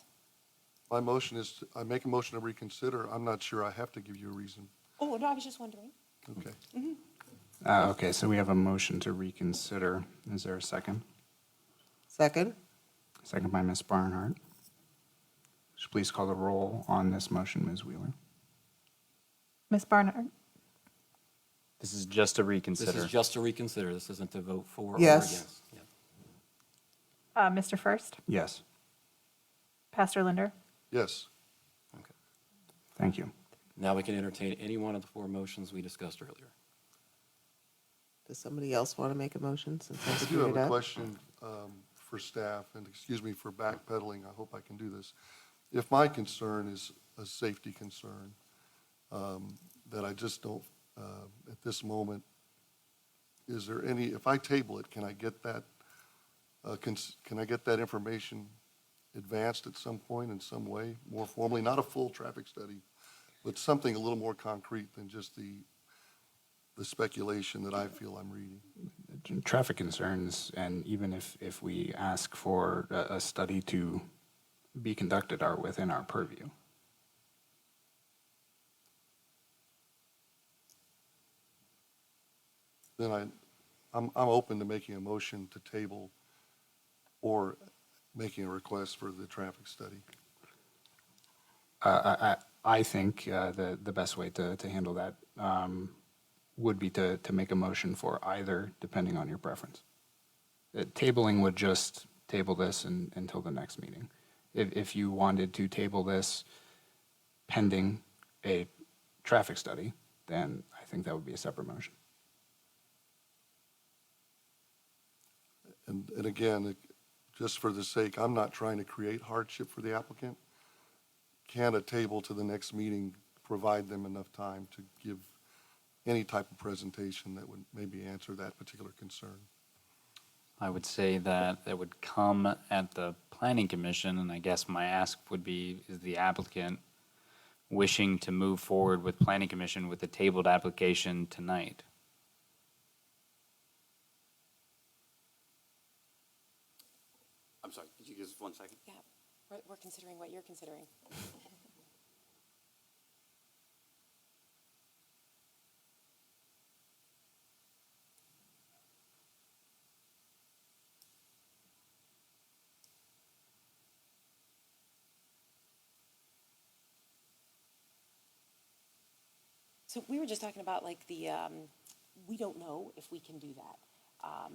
My motion is, I make a motion to reconsider. I'm not sure I have to give you a reason. Oh, no, I was just wondering. Okay. Okay, so we have a motion to reconsider. Is there a second? Second? Second by Ms. Barnhart. Would you please call the roll on this motion, Ms. Wheeler? Ms. Barnhart? This is just to reconsider. This is just to reconsider. This isn't to vote for or Yes. against. Yeah. Mr. First? Yes. Pastor Linder? Yes. Thank you. Now we can entertain any one of the four motions we discussed earlier. Does somebody else want to make a motion since I I do screwed have it a up? question for staff, and excuse me for backpedaling, I hope I can do this. If my concern is a safety concern, that I just don't, at this moment, is there any, if I table it, can I get that, can I get that information advanced at some point in some way, more formally? Not a full traffic study, but something a little more concrete than just the speculation that I feel I'm reading. Traffic concerns, and even if we ask for a study to be conducted, are within our purview. Then I'm open to making a motion to table or making a request for the traffic study. I think the best way to handle that would be to make a motion for either, depending on your preference. Tabling would just table this until the next meeting. If you wanted to table this pending a traffic study, then I think that would be a separate motion. And again, just for the sake, I'm not trying to create hardship for the applicant. Can a table to the next meeting provide them enough time to give any type of presentation that would maybe answer that particular concern? I would say that it would come at the planning commission, and I guess my ask would be, is the applicant wishing to move forward with planning commission with the tabled application tonight? I'm sorry, could you give us 1 second? Yeah, we're considering what you're considering. So we were just talking about like we don't know if we can do that,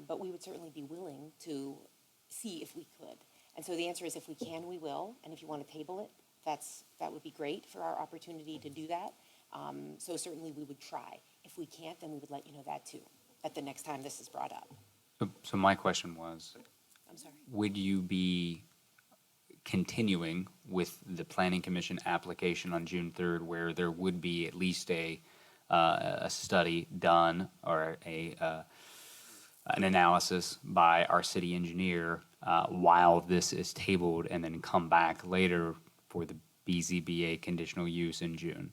but we would certainly be willing to see if we could. And so the answer is if we can, we will. And if you want to table it, that would be great for our opportunity to do that. So certainly we would try. If we can't, then we would let you know that too, at the next time this is brought up. So my question was, I'm sorry. would you be continuing with the planning commission application on June 3rd, where there would be at least a study done or an analysis by our city engineer while this is tabled, and then come back later for the BZBA conditional use in June?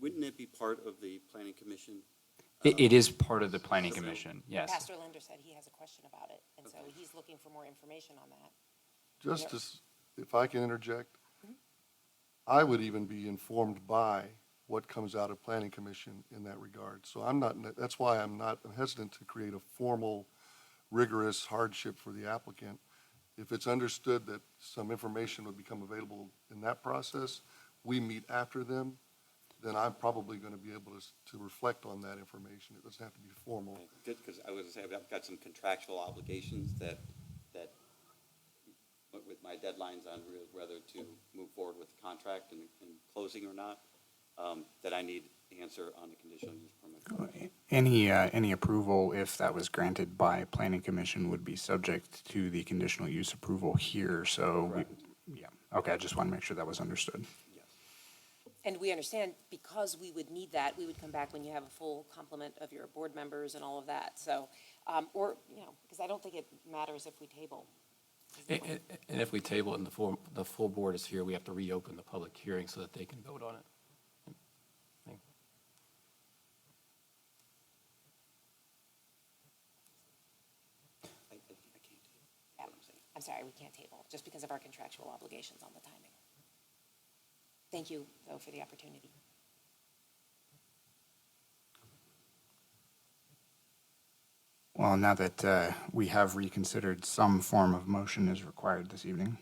Wouldn't it be part of the planning commission? It is part of the planning commission, yes. Pastor Linder said he has a question about it, and so he's looking for more information on that. Just as, if I can interject, I would even be informed by what comes out of planning commission in that regard. So that's why I'm hesitant to create a formal, rigorous hardship for the applicant. If it's understood that some information would become available in that process, we meet after them, then I'm probably going to be able to reflect on that information. It doesn't have to be formal. Good, because I was going to say, I've got some contractual obligations that with my deadlines on whether to move forward with the contract and closing or not, that I need answer on the conditional use permit. Any approval, if that was granted by planning commission, would be subject to the conditional use approval here, so, yeah, okay, I just want to make sure that was understood. And we understand, because we would need that, we would come back when you have a full complement of your board members and all of that. So, or, because I don't think it matters if we table. And if we table it and the full board is here, we have to reopen the public hearing so that they can vote on it. I can't do it. Yeah, I'm sorry, we can't table, just because of our contractual obligations on the timing. Thank you, though, for the opportunity. Well, now that we have reconsidered, some form of motion is required this evening.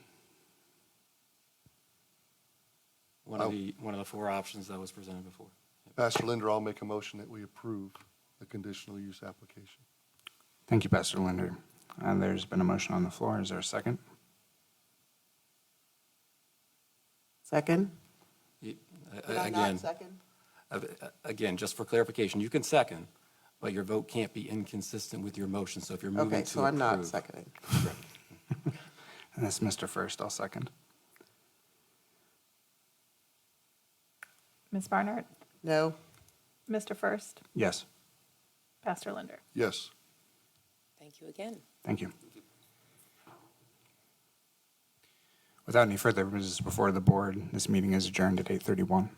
One of the four options that was presented before. Pastor Linder, I'll make a motion that we approve the conditional use application. Thank you, Pastor Linder. And there's been a motion on the floor. Is there a second? Second? You- Did I Again, not second? again, just for clarification, you can second, but your vote can't be inconsistent with your motion. So if you're moving to Okay, approve. so I'm not seconding. And that's Mr. First, I'll second. Ms. Barnard, No? Mr. First, Yes, Pastor Linder. Yes. Thank you again. thank you. Without any further business before the board, this meeting is adjourned at 8:31.